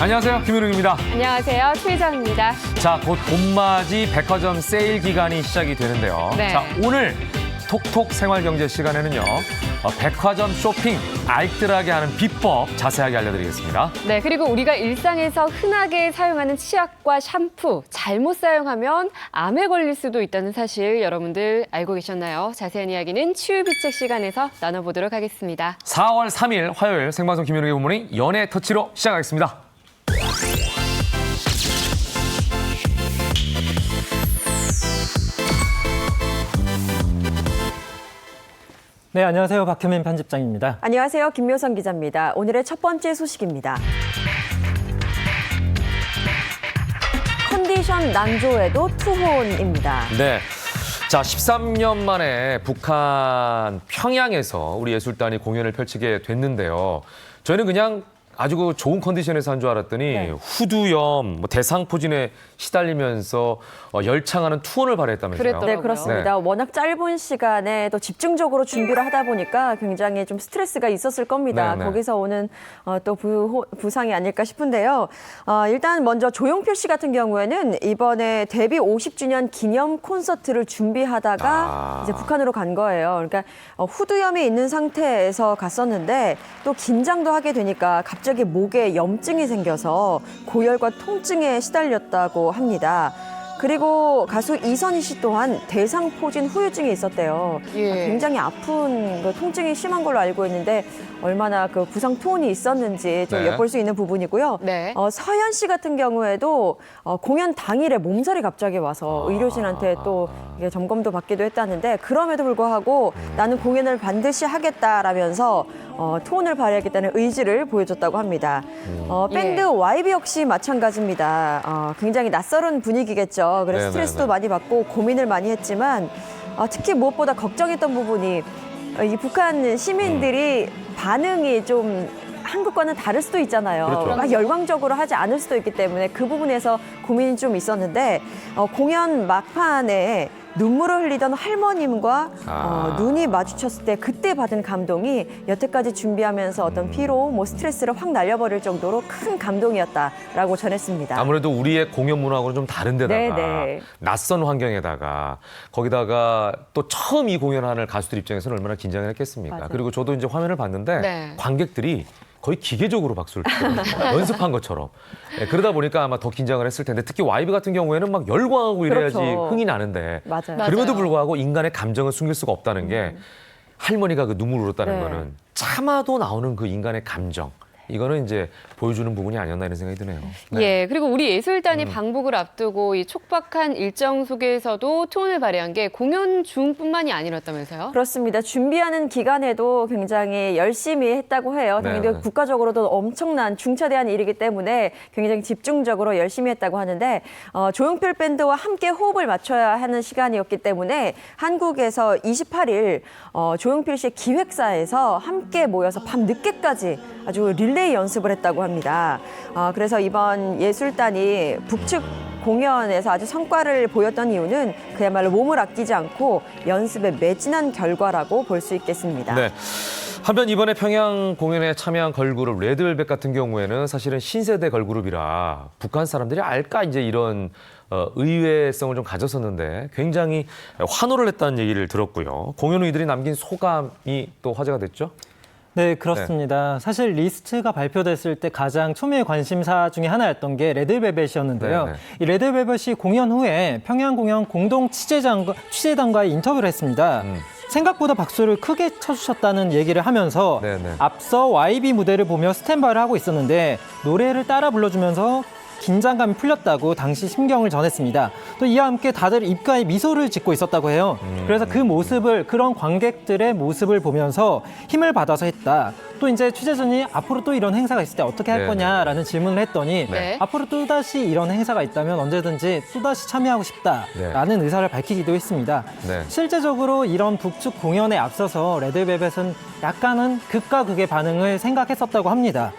안녕하세요, 김윤웅입니다. 안녕하세요, 최희정입니다. 자, 곧 봄맞이 백화점 세일 기간이 시작이 되는데요. 네. 자, 오늘 톡톡 생활경제 시간에는요. 백화점 쇼핑 알뜰하게 하는 비법 자세하게 알려드리겠습니다. 네, 그리고 우리가 일상에서 흔하게 사용하는 치약과 샴푸 잘못 사용하면 암에 걸릴 수도 있다는 사실 여러분들 알고 계셨나요? 자세한 이야기는 치유비책 시간에서 나눠보도록 하겠습니다. 4월 3일 화요일 생방송 김윤웅의 굿모닝 연애 터치로 시작하겠습니다. 네, 안녕하세요. 박효민 편집장입니다. 안녕하세요. 김묘선 기자입니다. 오늘의 첫 번째 소식입니다. 컨디션 난조에도 투혼입니다. 네. 자, 13년 만에 북한 평양에서 우리 예술단이 공연을 펼치게 됐는데요. 저희는 그냥 아주 좋은 컨디션에서 한 줄 알았더니 후두염, 대상포진에 시달리면서 열창하는 투혼을 발휘했다면서요. 그랬더라고요. 네, 그렇습니다. 워낙 짧은 시간에 또 집중적으로 준비를 하다 보니까 굉장히 좀 스트레스가 있었을 겁니다. 네네. 거기서 오는 또 부상이 아닐까 싶은데요. 일단 먼저 조용필 씨 같은 경우에는 이번에 데뷔 50주년 기념 콘서트를 준비하다가 이제 북한으로 간 거예요. 그러니까 후두염이 있는 상태에서 갔었는데 또 긴장도 하게 되니까 갑자기 목에 염증이 생겨서 고열과 통증에 시달렸다고 합니다. 그리고 가수 이선희 씨 또한 대상포진 후유증이 있었대요. 예. 굉장히 아픈 통증이 심한 걸로 알고 있는데 얼마나 그 부상 투혼이 있었는지 좀 네. 엿볼 수 있는 부분이고요. 네. 서현 씨 같은 경우에도 공연 당일에 몸살이 갑자기 와서 의료진한테 또 이게 점검도 받기도 했다는데 그럼에도 불구하고 나는 공연을 반드시 하겠다라면서 투혼을 발휘하겠다는 의지를 보여줬다고 합니다. 밴드 예. YB 역시 마찬가지입니다. 굉장히 낯설은 분위기겠죠. 그래서 네네네. 스트레스도 많이 받고 고민을 많이 했지만 특히 무엇보다 걱정했던 부분이 이 북한 시민들이 반응이 좀 한국과는 다를 수도 있잖아요. 그렇죠. 막 열광적으로 하지 않을 수도 있기 때문에 그 부분에서 고민이 좀 있었는데 공연 막판에 눈물을 흘리던 할머님과 눈이 마주쳤을 때 그때 받은 감동이 여태까지 준비하면서 어떤 피로, 스트레스를 확 날려버릴 정도로 큰 감동이었다라고 전했습니다. 아무래도 우리의 공연 문화하고는 좀 다른 데다가 네네. 낯선 환경에다가 거기다가 또 처음 이 공연하는 가수들 입장에서는 얼마나 긴장을 했겠습니까? 맞아요. 그리고 저도 이제 화면을 봤는데 네. 관객들이 거의 기계적으로 박수를 치더라고요. 연습한 것처럼. 네, 그러다 보니까 아마 더 긴장을 했을 텐데 특히 YB 같은 경우에는 막 열광하고 이래야지 그렇죠. 흥이 나는데 맞아요. 그럼에도 맞아요. 불구하고 인간의 감정을 숨길 수가 없다는 게 할머니가 그 눈물을 흘렸다는 네. 거는 참아도 나오는 그 인간의 감정. 이거는 이제 보여주는 부분이 아니었나 이런 생각이 드네요. 네. 예, 그리고 우리 예술단이 방북을 앞두고 이 촉박한 일정 속에서도 투혼을 발휘한 게 공연 중뿐만이 아니었다면서요? 그렇습니다. 준비하는 기간에도 굉장히 열심히 했다고 해요. 당연히 네, 네. 국가적으로도 엄청난 중차대한 일이기 때문에 굉장히 집중적으로 열심히 했다고 하는데 조용필 밴드와 함께 호흡을 맞춰야 하는 시간이었기 때문에 한국에서 28일 조용필 씨의 기획사에서 함께 모여서 밤 늦게까지 아주 릴레이 연습을 했다고 합니다. 그래서 이번 예술단이 북측 공연에서 아주 성과를 보였던 이유는 그야말로 몸을 아끼지 않고 연습에 매진한 결과라고 볼 수 있겠습니다. 네. 한편 이번에 평양 공연에 참여한 걸그룹 레드벨벳 같은 경우에는 사실은 신세대 걸그룹이라 북한 사람들이 알까 이제 이런 의외성을 좀 가졌었는데 굉장히 환호를 했다는 얘기를 들었고요. 공연 후이들이 남긴 소감이 또 화제가 됐죠? 네, 그렇습니다. 사실 리스트가 발표됐을 때 가장 초미의 관심사 중에 하나였던 게 레드벨벳이었는데요. 네네. 이 레드벨벳이 공연 후에 평양 공연 공동 취재단과의 인터뷰를 했습니다. 생각보다 박수를 크게 쳐주셨다는 얘기를 하면서 네네. 앞서 YB 무대를 보며 스탠바이를 하고 있었는데 노래를 따라 불러주면서 긴장감이 풀렸다고 당시 심경을 전했습니다. 또 이와 함께 다들 입가에 미소를 짓고 있었다고 해요. 그래서 그 모습을, 그런 관객들의 모습을 보면서 힘을 받아서 했다. 또 이제 취재진이 앞으로 또 이런 행사가 있을 때 어떻게 할 네. 거냐라는 질문을 했더니 네. 앞으로 또다시 이런 행사가 있다면 언제든지 또다시 참여하고 싶다라는 의사를 밝히기도 했습니다. 네. 실제적으로 이런 북측 공연에 앞서서 레드벨벳은 약간은 극과 극의 반응을 생각했었다고 합니다.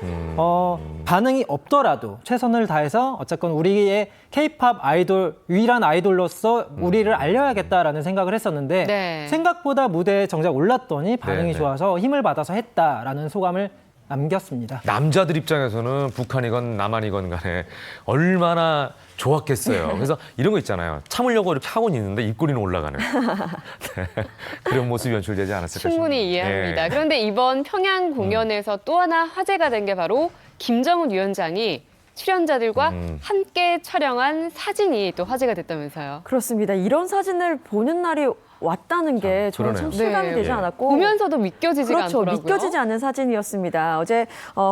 반응이 없더라도 최선을 다해서 어쨌건 우리의 K-팝 아이돌, 유일한 아이돌로서 우리를 알려야겠다라는 생각을 했었는데 네. 생각보다 무대에 정작 올랐더니 반응이 네, 네. 좋아서 힘을 받아서 했다라는 소감을 남겼습니다. 남자들 입장에서는 북한이건 남한이건 간에 얼마나 좋았겠어요. 그래서 이런 거 있잖아요. 참으려고 이렇게 하고는 있는데 입꼬리는 올라가는 네. 그런 모습이 연출되지 않았을까 싶습니다. 충분히 이해합니다. 예. 그런데 이번 평양 공연에서 또 하나 화제가 된 게 바로 김정은 위원장이 출연자들과 함께 촬영한 사진이 또 화제가 됐다면서요. 그렇습니다. 이런 사진을 보는 날이 왔다는 게 저는 참 그러네요. 실감이 네. 되지 예. 않았고 보면서도 믿겨지지가 그렇죠. 않더라고요. 믿겨지지 않는 사진이었습니다. 어제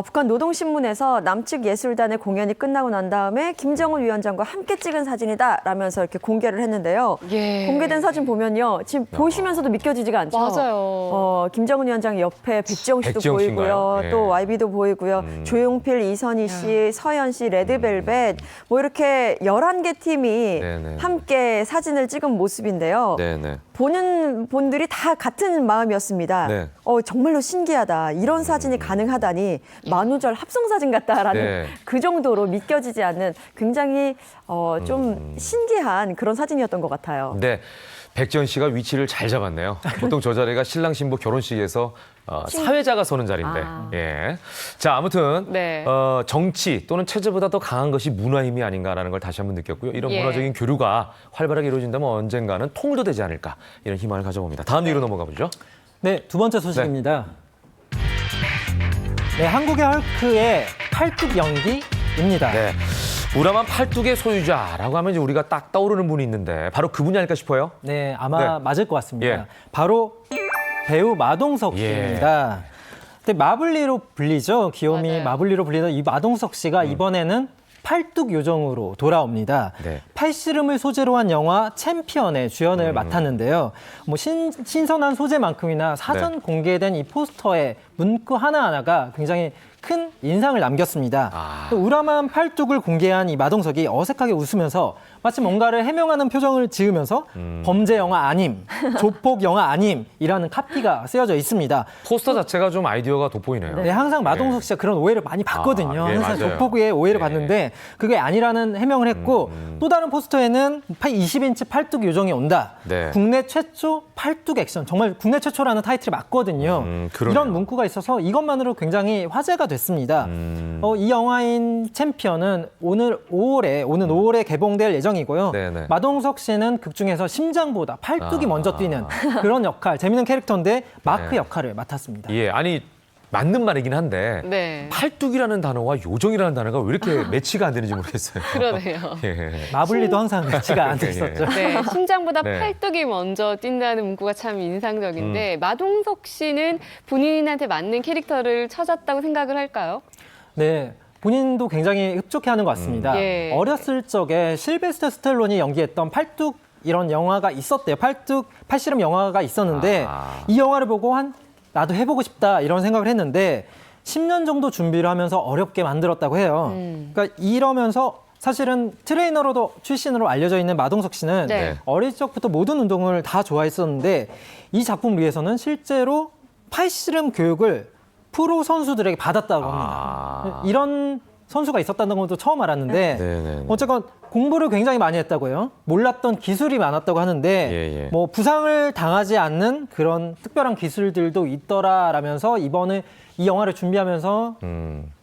북한 노동신문에서 남측 예술단의 공연이 끝나고 난 다음에 김정은 위원장과 함께 찍은 사진이다라면서 이렇게 공개를 했는데요. 예. 공개된 사진 보면요. 지금 보시면서도 믿겨지지가 않죠. 맞아요. 김정은 위원장 옆에 백지영 씨도 백지영 씨인가요? 보이고요. 예. 또 YB도 보이고요. 조용필, 이선희 씨, 서현 씨, 레드벨벳 뭐 이렇게 11개 팀이 네네. 함께 사진을 찍은 모습인데요. 네네. 보는 분들이 다 같은 마음이었습니다. 네. 정말로 신기하다. 이런 사진이 가능하다니 만우절 합성사진 같다라는 네. 그 정도로 믿겨지지 않는 굉장히 좀 신기한 그런 사진이었던 것 같아요. 네. 백지연 씨가 위치를 잘 잡았네요. 보통 저 자리가 신랑 신부 결혼식에서 사회자가 서는 자리인데. 아. 예. 자, 아무튼 네. 정치 또는 체제보다 더 강한 것이 문화 힘이 아닌가라는 걸 다시 한번 느꼈고요. 이런 예. 문화적인 교류가 활발하게 이루어진다면 언젠가는 통일도 되지 않을까 이런 희망을 가져봅니다. 다음 얘기로 넘어가 보죠. 네, 두 번째 소식입니다. 네, 한국의 헐크의 팔뚝 연기입니다. 네. 우람한 팔뚝의 소유자라고 하면 이제 우리가 딱 떠오르는 분이 있는데 바로 그분이 아닐까 싶어요. 네, 아마 네. 맞을 것 같습니다. 예. 바로 배우 마동석 씨입니다. 근데 마블리로 불리죠. 귀요미 맞아요. 마블리로 불리던 이 마동석 씨가 이번에는 팔뚝 요정으로 돌아옵니다. 네. 팔씨름을 소재로 한 영화 챔피언의 주연을 맡았는데요. 뭐 신선한 소재만큼이나 사전 네. 공개된 이 포스터의 문구 하나하나가 굉장히 큰 인상을 남겼습니다. 아. 또 우람한 팔뚝을 공개한 이 마동석이 어색하게 웃으면서 마치 뭔가를 해명하는 표정을 지으면서 범죄 영화 아님, 조폭 영화 아님이라는 카피가 쓰여져 있습니다. 포스터 자체가 좀 아이디어가 돋보이네요. 네, 항상 마동석 씨가 그런 오해를 많이 받거든요. 아, 예, 항상 맞아요. 조폭의 오해를 예. 받는데 그게 아니라는 해명을 했고 또 다른 포스터에는 20인치 팔뚝 요정이 온다. 네. 국내 최초 팔뚝 액션. 정말 국내 최초라는 타이틀이 맞거든요. 그러네요. 이런 문구가 있어서 이것만으로 굉장히 화제가 됐습니다. 이 영화인 챔피언은 오는 5월에 개봉될 예정이고요. 네네. 마동석 씨는 극 중에서 심장보다 팔뚝이 먼저 뛰는 그런 역할, 재밌는 캐릭터인데 마크 네. 역할을 맡았습니다. 예, 아니 맞는 말이긴 한데 네. 팔뚝이라는 단어와 요정이라는 단어가 왜 이렇게 매치가 안 되는지 모르겠어요. 그러네요. 예. 마블리도 항상 매치가 안 됐었죠. 네, 심장보다 네. 팔뚝이 먼저 뛴다는 문구가 참 인상적인데 마동석 씨는 본인한테 맞는 캐릭터를 찾았다고 생각을 할까요? 네. 본인도 굉장히 흡족해하는 것 같습니다. 예. 어렸을 적에 실베스터 스텔론이 연기했던 팔뚝 이런 영화가 있었대요. 팔씨름 영화가 있었는데 아. 이 영화를 보고 나도 해보고 싶다 이런 생각을 했는데 10년 정도 준비를 하면서 어렵게 만들었다고 해요. 그러니까 이러면서 사실은 트레이너로도 출신으로 알려져 있는 마동석 씨는 네. 어릴 적부터 모든 운동을 다 좋아했었는데 이 작품을 위해서는 실제로 팔씨름 교육을 프로 선수들에게 받았다고 합니다. 아. 이런 선수가 있었다는 것도 처음 알았는데 네네네. 어쨌건 공부를 굉장히 많이 했다고 해요. 몰랐던 기술이 많았다고 하는데 예. 뭐 부상을 당하지 않는 그런 특별한 기술들도 있더라라면서 이번에 이 영화를 준비하면서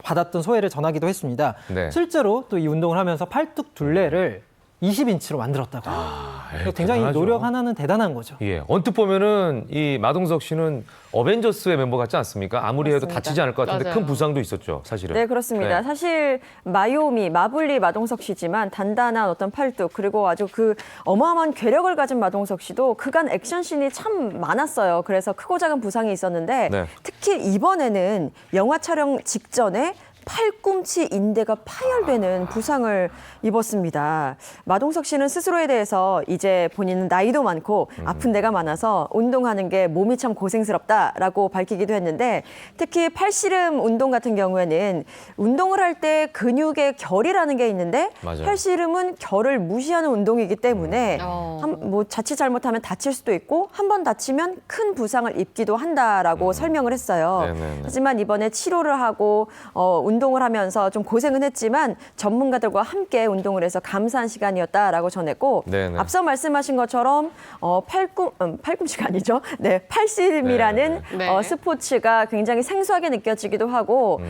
받았던 소회를 전하기도 했습니다. 네. 실제로 또 이 운동을 하면서 팔뚝 둘레를 20인치로 만들었다고 합니다. 굉장히 대단하죠. 노력 하나는 대단한 거죠. 예, 언뜻 보면은 이 마동석 씨는 어벤져스의 멤버 같지 않습니까? 아무리 해도 맞습니다. 다치지 않을 것 같은데 맞아요. 큰 부상도 있었죠, 사실은. 네, 그렇습니다. 네. 사실 마블리 마동석 씨지만 단단한 어떤 팔뚝 그리고 아주 그 어마어마한 괴력을 가진 마동석 씨도 그간 액션씬이 참 많았어요. 그래서 크고 작은 부상이 있었는데 네. 특히 이번에는 영화 촬영 직전에 팔꿈치 인대가 파열되는 부상을 입었습니다. 마동석 씨는 스스로에 대해서 이제 본인은 나이도 많고 아픈 데가 많아서 운동하는 게 몸이 참 고생스럽다라고 밝히기도 했는데 특히 팔씨름 운동 같은 경우에는 운동을 할 때 근육의 결이라는 게 있는데 맞아요. 팔씨름은 결을 무시하는 운동이기 때문에 뭐 자칫 잘못하면 다칠 수도 있고 한 번 다치면 큰 부상을 입기도 한다라고 설명을 했어요. 네네네. 하지만 이번에 치료를 하고 운동을 하면서 좀 고생은 했지만 전문가들과 함께 운동을 해서 감사한 시간이었다라고 전했고 네네. 앞서 말씀하신 것처럼 팔꿈치가 아니죠. 네, 팔씨름이라는 네. 스포츠가 굉장히 생소하게 느껴지기도 하고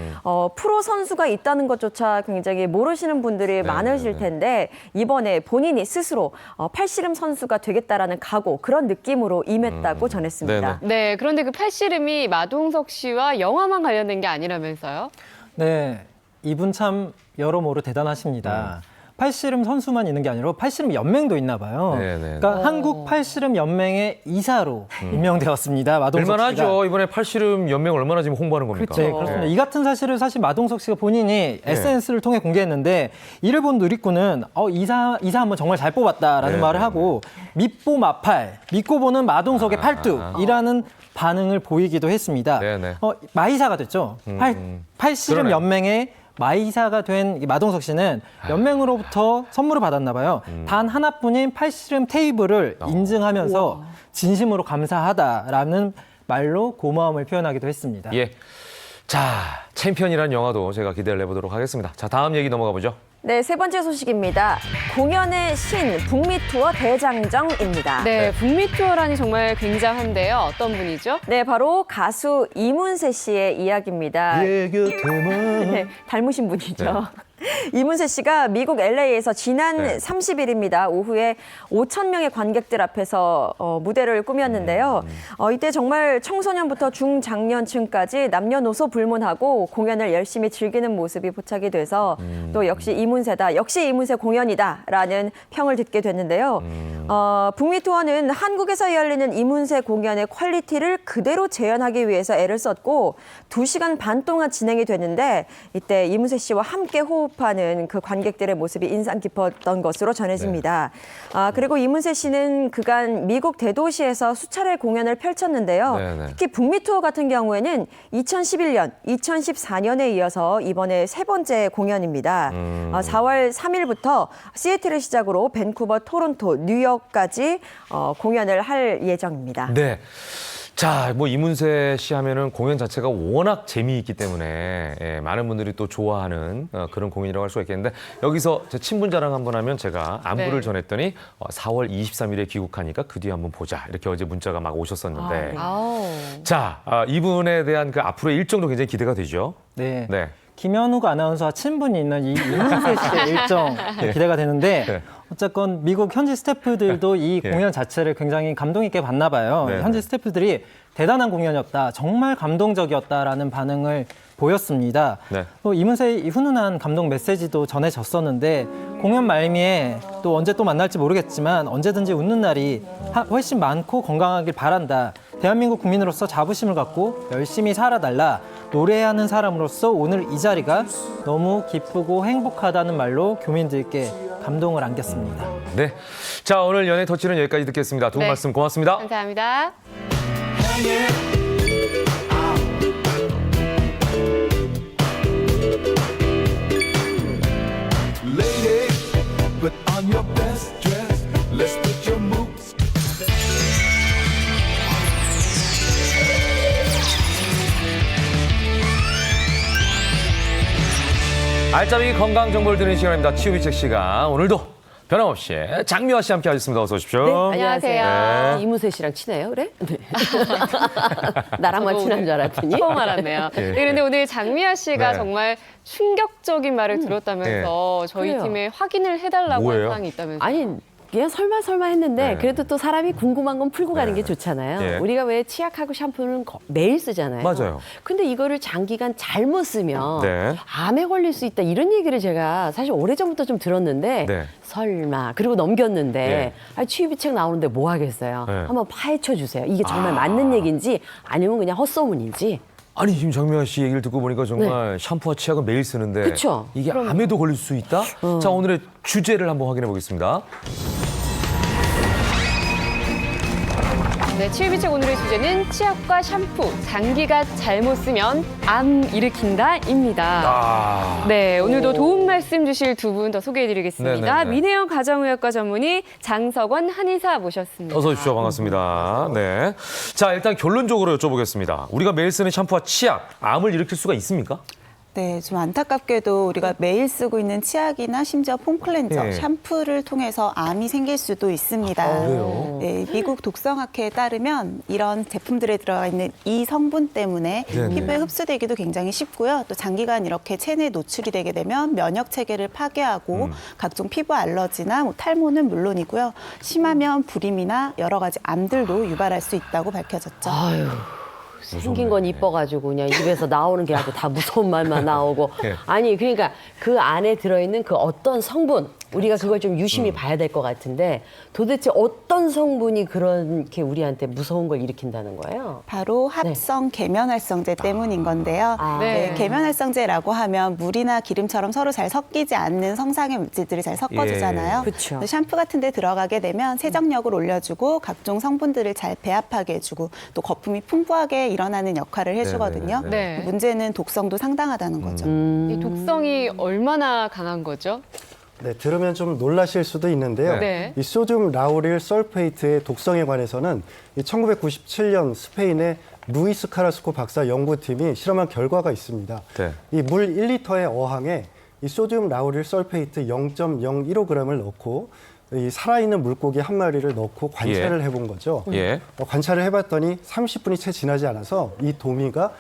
프로 선수가 있다는 것조차 굉장히 모르시는 분들이 많으실 텐데 이번에 본인이 스스로 팔씨름 선수가 되겠다라는 각오 그런 느낌으로 임했다고 전했습니다. 네, 그런데 그 팔씨름이 마동석 씨와 영화만 관련된 게 아니라면서요? 네, 이분 참 여러모로 대단하십니다. 팔씨름 선수만 있는 게 아니라 팔씨름 연맹도 있나 봐요. 네네. 그러니까 한국 팔씨름 연맹의 이사로 임명되었습니다. 마동석 씨가. 얼마나죠? 이번에 팔씨름 연맹 얼마나 지금 홍보하는 겁니까? 네, 그렇습니다. 이 같은 사실을 사실 마동석 씨가 본인이 SNS를 통해 공개했는데 이를 본 누리꾼은 이사 한번 정말 잘 뽑았다라는 네, 말을 네, 하고 믿보 마팔, 믿고 보는 마동석의 팔뚝이라는 반응을 보이기도 했습니다. 네, 네. 마이사가 됐죠. 팔씨름 그러네. 연맹의 마이사가 된 마동석 씨는 연맹으로부터 선물을 받았나 봐요. 단 하나뿐인 팔씨름 테이블을 인증하면서 진심으로 감사하다라는 말로 고마움을 표현하기도 했습니다. 예. 자, 챔피언이라는 영화도 제가 기대를 해보도록 하겠습니다. 자, 다음 얘기 넘어가 보죠. 네, 세 번째 소식입니다. 공연의 신 북미 투어 대장정입니다. 네, 북미 투어라니 정말 굉장한데요. 어떤 분이죠? 네, 바로 가수 이문세 씨의 이야기입니다. 네, 닮으신 분이죠. 이문세 씨가 미국 LA에서 지난 네. 30일입니다. 오후에 5천 명의 관객들 앞에서 무대를 꾸몄는데요. 이때 정말 청소년부터 중장년층까지 남녀노소 불문하고 공연을 열심히 즐기는 모습이 포착이 돼서 또 역시 이문세다, 역시 이문세 공연이다라는 평을 듣게 됐는데요. 북미 투어는 한국에서 열리는 이문세 공연의 퀄리티를 그대로 재현하기 위해서 애를 썼고 2시간 반 동안 진행이 됐는데 이때 이문세 씨와 함께 호흡하는 그 관객들의 모습이 인상 깊었던 것으로 전해집니다. 그리고 이문세 씨는 그간 미국 대도시에서 수차례 공연을 펼쳤는데요. 네네. 특히 북미 투어 같은 경우에는 2011년, 2014년에 이어서 이번에 세 번째 공연입니다. 4월 3일부터 시애틀을 시작으로 밴쿠버, 토론토, 뉴욕까지 공연을 할 예정입니다. 네. 자, 뭐 이문세 씨 하면은 공연 자체가 워낙 재미있기 때문에 많은 분들이 또 좋아하는 그런 공연이라고 할 수가 있겠는데 여기서 제 친분 자랑 한번 하면 제가 안부를 네. 전했더니 4월 23일에 귀국하니까 그 뒤에 한번 보자 이렇게 어제 문자가 막 오셨었는데 아우. 자, 이분에 대한 그 앞으로의 일정도 굉장히 기대가 되죠. 네. 네. 김현욱 아나운서와 친분이 있는 이 이문세 씨의 일정 기대가 되는데 네. 어쨌건 미국 현지 스태프들도 이 예. 공연 자체를 굉장히 감동 있게 봤나 봐요. 네. 현지 스태프들이 대단한 공연이었다, 정말 감동적이었다라는 반응을 보였습니다. 네. 또 이문세의 훈훈한 감동 메시지도 전해졌었는데 공연 말미에 또 언제 또 만날지 모르겠지만 언제든지 웃는 날이 훨씬 많고 건강하길 바란다. 대한민국 국민으로서 자부심을 갖고 열심히 살아달라. 노래하는 사람으로서 오늘 이 자리가 너무 기쁘고 행복하다는 말로 교민들께 감동을 안겼습니다. 네. 자, 오늘 연예 터치는 여기까지 듣겠습니다. 두 분 네. 말씀 고맙습니다. 감사합니다. Lady, put on your best dress. Let's put your moves. 알짜배기 건강 정보를 드리는 시간입니다. 치유비책 시간. 오늘도 변함없이 장미화 씨 함께 하셨습니다. 어서 오십시오. 안녕하세요. 네. 이문세 씨랑 친해요, 그래? 네. 나랑만 친한 줄 알았더니. 처음 알았네요. 네, 그런데 오늘 장미아 씨가 네. 정말 충격적인 말을 들었다면서 저희 그래요. 팀에 확인을 해달라고 뭐예요? 한 사항이 있다면서요. 아니, 그냥 설마 했는데 네. 그래도 또 사람이 궁금한 건 풀고 가는 게 좋잖아요. 예. 우리가 왜 치약하고 샴푸는 매일 쓰잖아요. 맞아요. 근데 이거를 장기간 잘못 쓰면 네. 암에 걸릴 수 있다 이런 얘기를 제가 사실 오래전부터 좀 들었는데 네. 설마 그리고 넘겼는데 예. 아니, 취미책 나오는데 뭐 하겠어요. 네. 한번 파헤쳐 주세요. 이게 정말 맞는 얘기인지 아니면 그냥 헛소문인지. 아니 지금 장미화 씨 얘기를 듣고 보니까 정말 샴푸와 치약은 매일 쓰는데 그쵸? 이게 암에도 걸릴 수 있다? 자, 오늘의 주제를 한번 확인해 보겠습니다. 네, 치유비책 오늘의 주제는 치약과 샴푸, 장기가 잘못 쓰면 암 일으킨다입니다. 네, 오늘도 도움 말씀 주실 두 분 더 소개해드리겠습니다. 네네네. 민혜영 가정의학과 전문의 장석원 한의사 모셨습니다. 어서 오십시오. 반갑습니다. 네. 자, 일단 결론적으로 여쭤보겠습니다. 우리가 매일 쓰는 샴푸와 치약, 암을 일으킬 수가 있습니까? 네, 좀 안타깝게도 우리가 매일 쓰고 있는 치약이나 심지어 폼클렌저, 네. 샴푸를 통해서 암이 생길 수도 있습니다. 그래요? 네, 미국 독성학회에 따르면 이런 제품들에 들어가 있는 이 성분 때문에 네네. 피부에 흡수되기도 굉장히 쉽고요. 또 장기간 이렇게 체내에 노출이 되게 되면 면역 체계를 파괴하고 각종 피부 알러지나 뭐 탈모는 물론이고요. 심하면 불임이나 여러 가지 암들도 유발할 수 있다고 밝혀졌죠. 아유. 생긴 건 이뻐가지고 그냥 입에서 나오는 게 아주 다 무서운 말만 나오고 네. 아니 그러니까 그 안에 들어있는 그 어떤 성분 우리가 그걸 좀 유심히 봐야 될 것 같은데 도대체 어떤 성분이 그렇게 우리한테 무서운 걸 일으킨다는 거예요? 바로 합성 계면활성제 때문인 건데요. 아. 네. 네, 계면활성제라고 하면 물이나 기름처럼 서로 잘 섞이지 않는 성상의 물질들이 잘 섞어주잖아요. 예. 그쵸. 근데 샴푸 같은 데 들어가게 되면 세정력을 올려주고 각종 성분들을 잘 배합하게 해주고 또 거품이 풍부하게 일어나는 역할을 해주거든요. 네. 문제는 독성도 상당하다는 거죠. 이 독성이 얼마나 강한 거죠? 네, 들으면 좀 놀라실 수도 있는데요. 네. 이 소듐 라우릴 설페이트의 독성에 관해서는 이 1997년 스페인의 루이스 카라스코 박사 연구팀이 실험한 결과가 있습니다. 네. 이 물 1리터의 어항에 이 소듐 라우릴 설페이트 0.015g을 넣고 이 살아있는 물고기 한 마리를 넣고 관찰을 해본 거죠. 예. 관찰을 해봤더니 30분이 채 지나지 않아서 이 도미가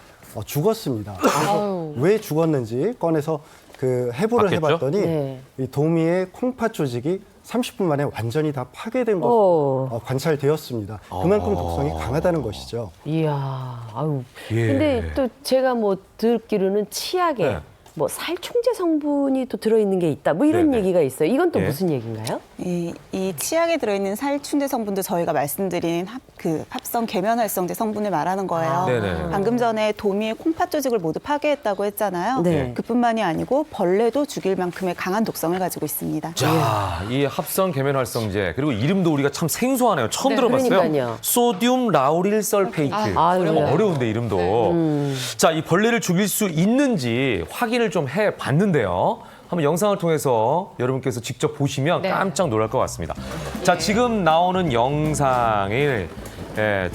죽었습니다. 아유. 왜 죽었는지 꺼내서 그 해부를 봤겠죠? 해봤더니 네. 이 도미의 콩팥 조직이 30분 만에 완전히 다 파괴된 것으로 관찰되었습니다. 그만큼 독성이 강하다는 것이죠. 이야, 아유. 예. 근데 또 제가 뭐 듣기로는 치약에 네. 뭐 살충제 성분이 또 들어있는 게 있다. 뭐 이런 네네. 얘기가 있어요. 이건 또 예. 무슨 얘기인가요? 이 치약에 들어있는 살충제 성분도 저희가 말씀드린 합성 계면활성제 성분을 말하는 거예요. 네네. 방금 전에 도미의 콩팥 조직을 모두 파괴했다고 했잖아요. 네. 그뿐만이 아니고 벌레도 죽일 만큼의 강한 독성을 가지고 있습니다. 자, 이 합성 계면활성제 그리고 이름도 우리가 참 생소하네요. 처음 네, 들어봤어요. 그러니까요. 소듐 라우릴 설페이트. 아유. 어려운데 이름도. 자, 이 벌레를 죽일 수 있는지 확인을 좀 해봤는데요. 한번 영상을 통해서 여러분께서 직접 보시면 네. 깜짝 놀랄 것 같습니다. 자, 지금 나오는 영상에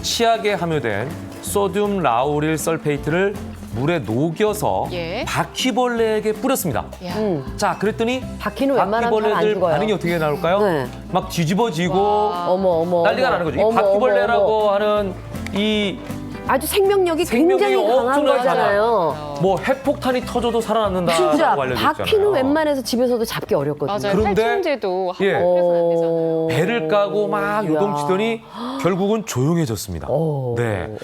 치약에 함유된 소듐 라우릴 설페이트를 물에 녹여서 예. 바퀴벌레에게 뿌렸습니다. 야. 자, 그랬더니 바퀴는 웬만하면 잘안 바퀴벌레들 죽어요. 반응이 어떻게 나올까요? 네. 막 뒤집어지고 어머. 난리가 나는 거죠. 이 어머, 바퀴벌레라고 어머. 하는 이 아주 생명력이 굉장히 강한 엄청나게 거잖아요. 뭐 핵폭탄이 터져도 살아남는다고 진짜 알려져 있잖아요. 바퀴는 웬만해서 집에서도 잡기 어렵거든요. 맞아요. 그런데- 살충제도 예. 함부로 해서는 안 되잖아요. 배를 까고 막 이야. 요동치더니 결국은 조용해졌습니다. 네.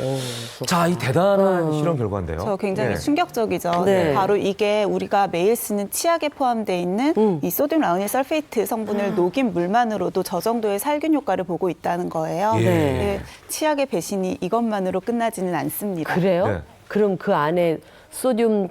자, 이 대단한 실험 결과인데요. 저 굉장히 네. 충격적이죠. 네. 바로 이게 우리가 매일 쓰는 치약에 포함되어 있는 이 소듐 라우닐 설페이트 성분을 녹인 물만으로도 저 정도의 살균 효과를 보고 있다는 거예요. 예. 네, 치약의 배신이 이것만으로 끝나지는 않습니다. 그래요? 네. 그럼 그 안에 소듐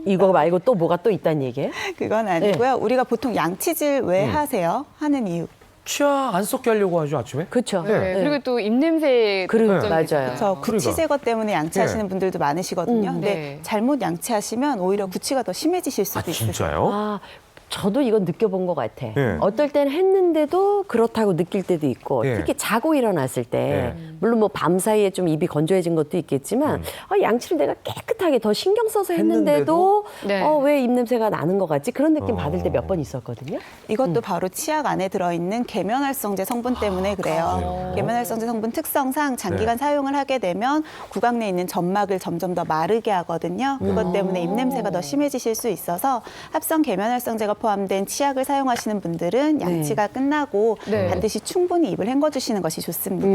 이거 말고 또 뭐가 또 있다는 얘기예요? 그건 아니고요. 우리가 보통 양치질 왜 하세요? 하는 이유. 치아 안 썩게 하려고 하죠, 아침에? 그렇죠. 네. 그리고 또 입냄새 그리고 맞아요. 그래서 구취 제거 때문에 양치하시는 네. 분들도 많으시거든요. 근데 네. 잘못 양치하시면 오히려 구취가 더 심해지실 수도 아, 있어요. 진짜요? 아, 저도 이건 느껴본 것 같아. 네. 어떨 때는 했는데도 그렇다고 느낄 때도 있고 네. 특히 자고 일어났을 때 네. 물론 뭐 밤 사이에 좀 입이 건조해진 것도 있겠지만 양치를 내가 깨끗하게 더 신경 써서 했는데도 네. 왜 입냄새가 나는 것 같지? 그런 느낌 받을 때 몇 번 있었거든요. 이것도 바로 치약 안에 들어있는 계면활성제 성분 때문에 그래요. 계면활성제 성분 특성상 장기간 사용을 하게 되면 구강 내에 있는 점막을 점점 더 마르게 하거든요. 그것 때문에 입냄새가 더 심해지실 수 있어서 합성 계면활성제가 포함된 치약을 사용하시는 분들은 양치가 끝나고 네. 반드시 충분히 입을 헹궈주시는 것이 좋습니다.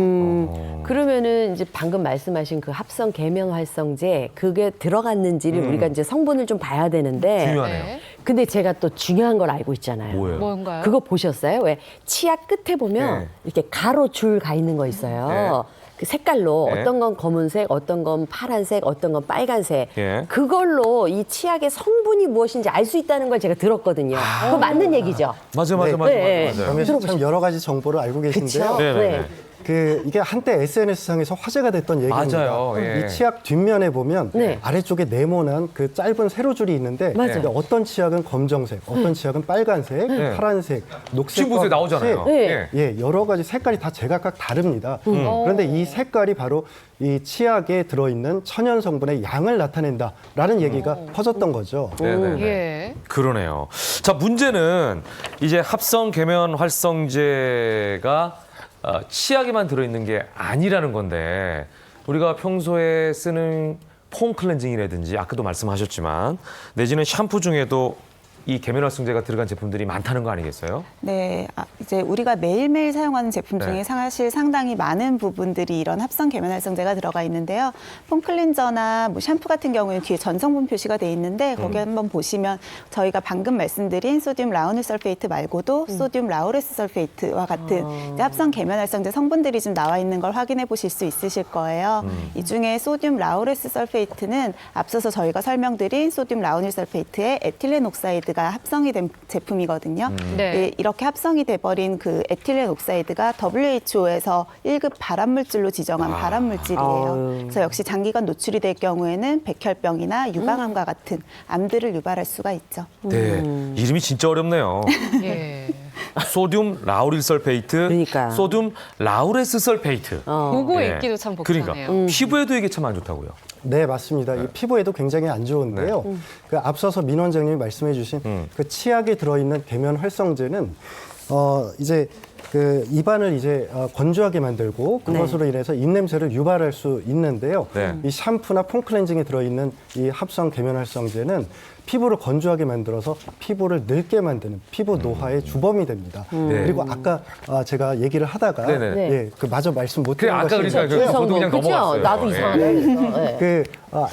그러면은 이제 방금 말씀하신 그 합성 계면 활성제 그게 들어갔는지를 우리가 이제 성분을 좀 봐야 되는데 중요하네요. 네. 근데 제가 또 중요한 걸 알고 있잖아요. 뭐예요? 뭔가요? 그거 보셨어요? 왜 치약 끝에 보면 네. 이렇게 가로 줄 가 있는 거 있어요. 그 색깔로 네. 어떤 건 검은색, 어떤 건 파란색, 어떤 건 빨간색. 예. 그걸로 이 치약의 성분이 무엇인지 알 수 있다는 걸 제가 들었거든요. 그거 맞는 얘기죠? 맞아. 네. 맞아요. 그러면 참 여러 가지 정보를 알고 계신데요. 그렇죠. 네, 네, 네. 네. 이게 한때 SNS상에서 화제가 됐던 얘기입니다. 맞아요. 예. 이 치약 뒷면에 보면 네. 아래쪽에 네모난 그 짧은 세로줄이 있는데 맞아요. 근데 어떤 치약은 검정색, 어떤 치약은 빨간색, 네. 파란색, 녹색, 지금 보세요 나오잖아요. 네. 예, 여러 가지 색깔이 다 제각각 다릅니다. 그런데 이 색깔이 바로 이 치약에 들어있는 천연 성분의 양을 나타낸다라는 얘기가 퍼졌던 거죠. 네네. 예. 그러네요. 자, 문제는 이제 합성 계면 활성제가 치약에만 들어있는 게 아니라는 건데 우리가 평소에 쓰는 폼 클렌징이라든지 아까도 말씀하셨지만 내지는 샴푸 중에도 이 계면 활성제가 들어간 제품들이 많다는 거 아니겠어요? 네, 이제 우리가 매일매일 사용하는 제품 중에 네. 사실 상당히 많은 부분들이 이런 합성 계면 활성제가 들어가 있는데요. 폼 클렌저나 뭐 샴푸 같은 경우는 뒤에 전성분 표시가 돼 있는데 거기 한번 보시면 저희가 방금 말씀드린 소듐 라우닐 설페이트 말고도 소듐 라우레스 설페이트와 같은 이제 합성 계면 활성제 성분들이 좀 나와 있는 걸 확인해 보실 수 있으실 거예요. 이 중에 소듐 라우레스 설페이트는 앞서서 저희가 설명드린 소듐 라우닐 설페이트에 에틸렌 옥사이드가 합성이 된 제품이거든요. 네. 예, 이렇게 합성이 돼버린 그 에틸렌 옥사이드가 WHO에서 1급 발암물질로 지정한 발암물질이에요. 그래서 역시 장기간 노출이 될 경우에는 백혈병이나 유방암과 같은 암들을 유발할 수가 있죠. 네. 이름이 진짜 어렵네요. 예. 소듐 라우릴 설페이트, 그러니까. 소듐 라우레스 설페이트. 그거 예. 읽기도 참 복잡하네요. 그러니까 피부에도 이게 참 안 좋다고요. 네, 맞습니다. 이 피부에도 굉장히 안 좋은데요. 그 앞서서 민 원장님이 말씀해 주신 그 치약에 들어있는 계면 활성제는 이제 그 입안을 이제 건조하게 만들고 그것으로 인해서 입냄새를 유발할 수 있는데요. 네. 이 샴푸나 폼 클렌징에 들어있는 이 합성 계면 활성제는 피부를 건조하게 만들어서 피부를 늙게 만드는 피부 노화의 주범이 됩니다. 네. 그리고 아까 제가 얘기를 하다가 네네. 예, 그 마저 말씀 못 그래, 드린 아까 것이 그러니까 저도 그냥 그죠? 넘어갔어요. 나도 예. 이상하네. 네. 그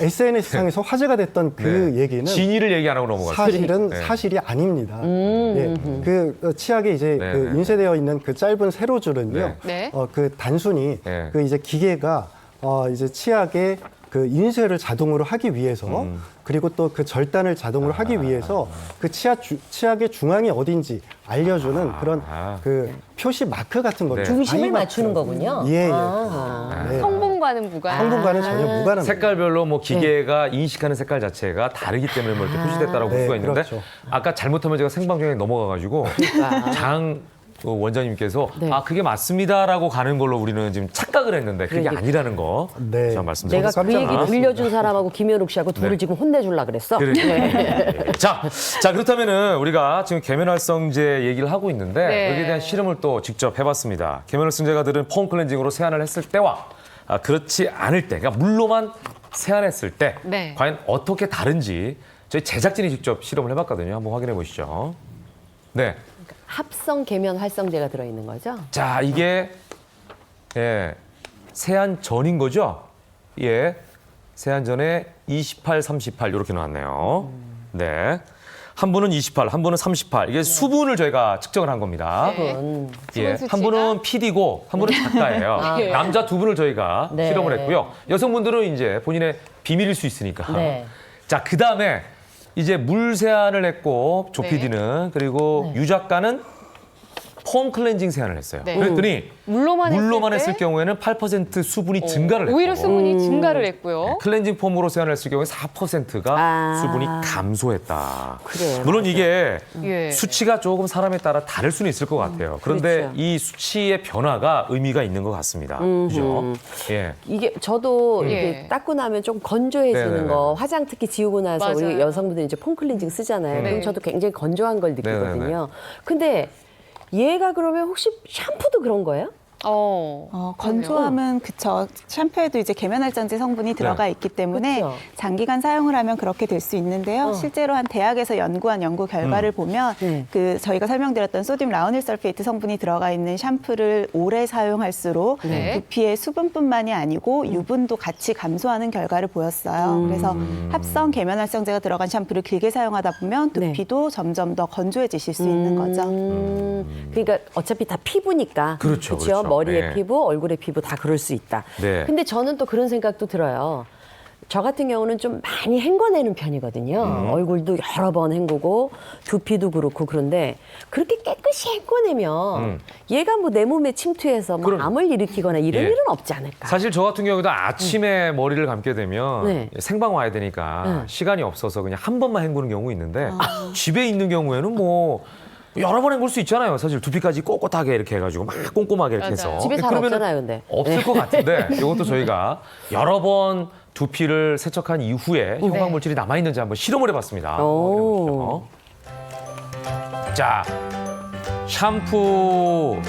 SNS상에서 화제가 됐던 그 네. 얘기는 진위를 얘기 안 하고 넘어갔어요. 사실은 네. 사실이 아닙니다. 예, 그 치약에 이제 네, 그 네. 인쇄되어 있는 그 짧은 세로줄은요, 네. 그 단순히 네. 그 이제 기계가 이제 치약에 그 인쇄를 자동으로 하기 위해서 그리고 또 그 절단을 자동으로 하기 위해서 그 치약의 중앙이 어딘지 알려주는 그런 그 표시 마크 같은 거죠. 네. 중심을 아이 마크. 맞추는 거군요. 예, 예. 아. 네. 성분과는 무관. 성분과는 전혀 무관합니다. 색깔별로 뭐 기계가 인식하는 색깔 자체가 다르기 때문에 뭐 이렇게 표시됐다라고 볼 네, 수가 있는데 그렇죠. 아까 잘못하면 제가 생방송에 넘어가가지고 장 원장님께서 네. 그게 맞습니다라고 가는 걸로 우리는 지금 착각을 했는데 그게 그러니까. 아니라는 거 네. 제가 말씀드렸습니다. 내가 그 깜짝 얘기 놀랐습니다. 들려준 사람하고 김현욱 씨하고 둘을 네. 지금 혼내주려고 그랬어. 그래. 자 그렇다면은 우리가 지금 계면활성제 얘기를 하고 있는데 네. 여기에 대한 실험을 또 직접 해봤습니다. 계면활성제가 들은 폼 클렌징으로 세안을 했을 때와 그렇지 않을 때, 그러니까 물로만 세안했을 때 네. 과연 어떻게 다른지 저희 제작진이 직접 실험을 해봤거든요. 한번 확인해 보시죠. 네. 합성 계면 활성제가 들어있는 거죠? 자, 이게 세안 전인 거죠? 예. 세안 전에 28, 38 이렇게 나왔네요. 네. 한 분은 28, 한 분은 38. 이게 수분을 저희가 측정을 한 겁니다. 네. 예. 수분 한 분은 PD고 한 분은 작가예요. 예. 남자 두 분을 저희가 네. 실험을 했고요. 여성분들은 이제 본인의 비밀일 수 있으니까. 네. 자, 그다음에 이제 물 세안을 했고 조 네. PD는 그리고 유 작가는 폼 클렌징 세안을 했어요. 네. 그랬더니 물로만 했을 때 경우에는 8% 수분이 증가를 했고 오히려 수분이 증가를 했고요. 클렌징 폼으로 세안을 했을 경우에 4%가 아. 수분이 감소했다. 그래, 물론 맞아. 이게 예. 수치가 조금 사람에 따라 다를 수는 있을 것 같아요. 그런데 그렇죠. 이 수치의 변화가 의미가 있는 것 같습니다. 그죠? 예. 이게 저도 예. 이렇게 닦고 나면 좀 건조해지는 네네네. 거 화장 특히 지우고 나서 맞아요. 우리 여성분들 이제 폼 클렌징 쓰잖아요. 네. 그럼 저도 굉장히 건조한 걸 느끼거든요. 네네네. 근데 얘가 그러면 혹시 샴푸도 그런 거예요? 건조함은 그쵸. 샴푸에도 이제 계면활성제 성분이 들어가 있기 때문에 그쵸. 장기간 사용을 하면 그렇게 될 수 있는데요. 실제로 한 대학에서 연구한 연구 결과를 보면 네. 그 저희가 설명드렸던 소듐 라우닐 설페이트 성분이 들어가 있는 샴푸를 오래 사용할수록 네. 두피의 수분뿐만이 아니고 유분도 같이 감소하는 결과를 보였어요. 그래서 합성 계면활성제가 들어간 샴푸를 길게 사용하다 보면 네. 두피도 점점 더 건조해지실 수 있는 거죠. 그러니까 어차피 다 피부니까. 그렇죠, 그렇죠? 그렇죠. 머리의 네. 피부, 얼굴의 피부 다 그럴 수 있다. 네. 근데 저는 또 그런 생각도 들어요. 저 같은 경우는 좀 많이 헹궈내는 편이거든요. 얼굴도 여러 번 헹구고 두피도 그렇고 그런데 그렇게 깨끗이 헹궈내면 얘가 뭐 내 몸에 침투해서 뭐 그럼. 암을 일으키거나 이런 예. 일은 없지 않을까. 사실 저 같은 경우도 아침에 머리를 감게 되면 네. 생방 와야 되니까 시간이 없어서 그냥 한 번만 헹구는 경우 있는데 집에 있는 경우에는 뭐 여러 번 헹굴 수 있잖아요. 사실 두피까지 꼿꼿하게 이렇게 해가지고 막 꼼꼼하게 이렇게 해서. 집에 잘 그러면은 없잖아요, 근데. 없을 것 같은데 이것도 저희가 여러 번 두피를 세척한 이후에 형광 물질이 남아 있는지 한번 실험을 해봤습니다. 오. 자, 샴푸를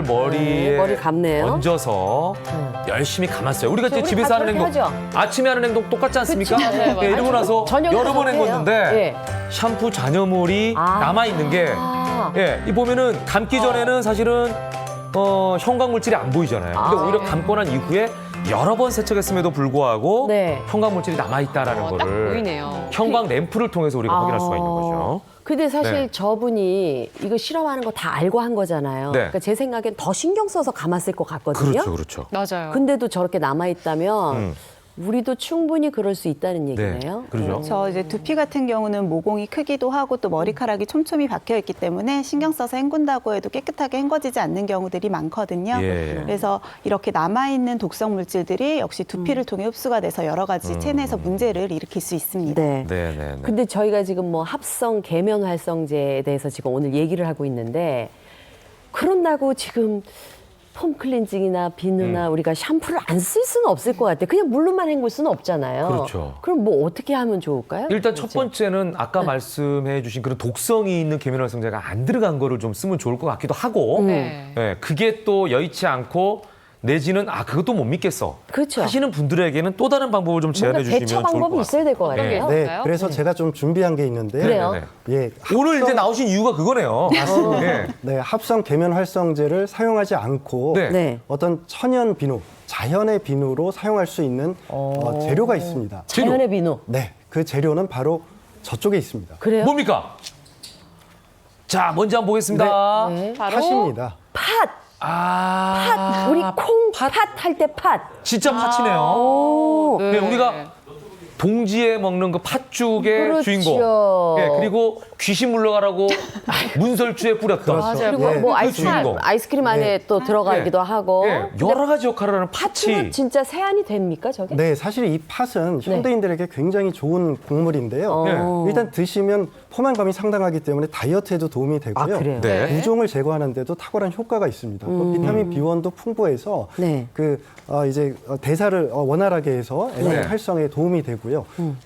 머리에 머리 감네요. 얹어서 열심히 감았어요. 우리가 이제 우리 집에서 다 하는 행동, 그렇게 하죠. 아침에 하는 행동 똑같지 않습니까? 그쵸. 네, 예, 이러고 나서 저녁에 여러 번 그렇게 해요. 헹궜는데 예. 샴푸 잔여물이 아. 남아 있는 게, 예, 이 보면은 감기 전에는 사실은 형광 물질이 안 보이잖아요. 근데 오히려 감고 난 이후에 여러 번 세척했음에도 불구하고 네. 형광 물질이 남아 있다라는 딱 거를 보이네요. 형광 램프를 통해서 우리가 확인할 수가 있는 거죠. 근데 사실 네. 저분이 이거 실험하는 거 다 알고 한 거잖아요. 네. 그러니까 제 생각엔 더 신경 써서 감았을 것 같거든요. 그렇죠, 그렇죠. 맞아요. 근데도 저렇게 남아 있다면 우리도 충분히 그럴 수 있다는 얘기네요. 그러죠. 저 이제 두피 같은 경우는 모공이 크기도 하고 또 머리카락이 촘촘히 박혀 있기 때문에 신경 써서 헹군다고 해도 깨끗하게 헹궈지지 않는 경우들이 많거든요. 예. 그래서 이렇게 남아 있는 독성 물질들이 역시 두피를 통해 흡수가 돼서 여러 가지 체내에서 문제를 일으킬 수 있습니다. 네. 네, 네, 네. 근데 저희가 지금 뭐 합성 계면 활성제에 대해서 지금 오늘 얘기를 하고 있는데 그런다고 지금 폼 클렌징이나 비누나 우리가 샴푸를 안 쓸 수는 없을 것 같아요. 그냥 물로만 헹굴 수는 없잖아요. 그렇죠. 그럼 뭐 어떻게 하면 좋을까요? 일단 첫 번째는 아까 말씀해 주신 그런 독성이 있는 계면활성제가 안 들어간 거를 좀 쓰면 좋을 것 같기도 하고 네. 예, 그게 또 여의치 않고 내지는 그것도 못 믿겠어 그렇죠. 하시는 분들에게는 또 다른 방법을 좀 제안해 뭔가 주시면 대처 좋을 것 방법이 같아요. 있어야 될 것 같아요. 네. 네, 볼까요? 그래서 제가 좀 준비한 게 있는데요. 그래요? 네, 예, 오늘 이제 나오신 이유가 그거네요. 맞습니다. 네, 합성 계면 활성제를 사용하지 않고 네. 네. 어떤 천연 비누, 자연의 비누로 사용할 수 있는 재료가 있습니다. 자연의 비누. 네, 그 재료는 바로 저쪽에 있습니다. 그래요? 뭡니까? 자, 먼저 한번 보겠습니다. 네. 바로 팥입니다. 팥. 아, 우리 콩 팥 할 때 팥. 진짜 팥이네요. 오. 네, 우리가 동지에 먹는 그 팥죽의 그렇죠. 주인공. 예, 그리고 귀신 물러가라고 문설주에 뿌렸던. 그렇죠. 그리고 예. 뭐 그 주인공. 아이스크림 안에 또 들어가기도 하고. 예, 여러 가지 역할을 하는 팥으로 팥이. 진짜 세안이 됩니까 저게? 네, 사실 이 팥은 현대인들에게 굉장히 좋은 곡물인데요. 네. 일단 드시면 포만감이 상당하기 때문에 다이어트에도 도움이 되고요. 아, 그래요? 네. 부종을 제거하는데도 탁월한 효과가 있습니다. 또 비타민 B1도 풍부해서 네. 이제 대사를 원활하게 해서 에너지 네. 활성에 도움이 되고요.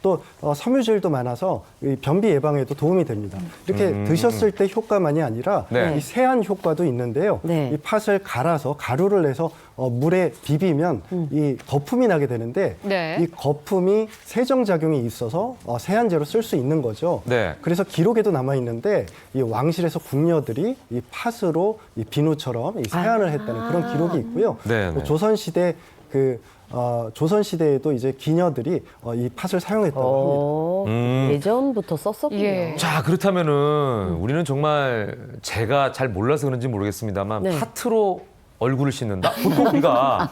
또 섬유질도 많아서 이 변비 예방에도 도움이 됩니다. 이렇게 드셨을 때 효과만이 아니라 네. 이 세안 효과도 있는데요. 네. 이 팥을 갈아서 가루를 내서 물에 비비면 이 거품이 나게 되는데 네. 이 거품이 세정 작용이 있어서 세안제로 쓸 수 있는 거죠. 네. 그래서 기록에도 남아 있는데 이 왕실에서 궁녀들이 이 팥으로 이 비누처럼 이 세안을 했다는 그런 기록이 있고요. 네, 네. 조선 시대 조선 시대에도 이제 기녀들이 이 팥을 사용했다고 합니다. 예전부터 썼었군요. 예. 자, 그렇다면은 우리는 정말 제가 잘 몰라서 그런지 모르겠습니다만 네. 팥으로 얼굴을 씻는다? 보통 우리가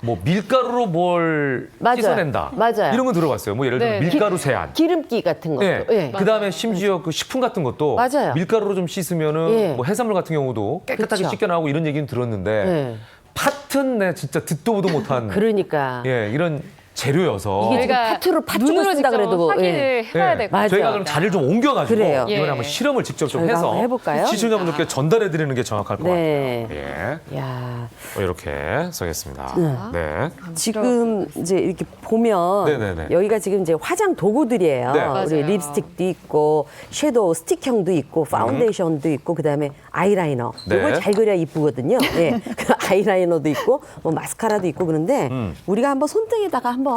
뭐 밀가루로 뭘 맞아요. 씻어낸다. 맞아요. 이런 거 들어봤어요. 뭐 예를 들어 네. 밀가루 세안. 기름기 같은 것도. 네. 예. 그다음에 심지어 그 식품 같은 것도 맞아요. 밀가루로 좀 씻으면은 예. 뭐 해산물 같은 경우도 깨끗하게 그쵸. 씻겨나오고 이런 얘기는 들었는데 예. 팥은 내 진짜 듣도 보도 못한 그러니까. 예, 이런 재료여서 이게 지금 팥으로 팥죽을 눈으로 쓴다 직접 그래도, 확인을 예. 해야 예, 될 것 맞아요. 같아요. 저희가 그럼 자리를 좀 옮겨가지고 그래요. 이번에 예. 한번 실험을 직접 좀 저희가 해서 한번 해볼까요? 시청자분들께 전달해드리는 게 정확할 것 네. 같아요. 예, 야, 이렇게 써겠습니다. 네. 지금 이제 이렇게 보면 네네네. 여기가 지금 이제 화장 도구들이에요. 네. 우리 맞아요. 립스틱도 있고 섀도우 스틱형도 있고 파운데이션도 있고 그다음에 아이라이너. 네. 이걸 잘 그려야 이쁘거든요. 예. 그 아이라이너도 있고 뭐 마스카라도 있고 그런데 우리가 한번 손등에다가 한번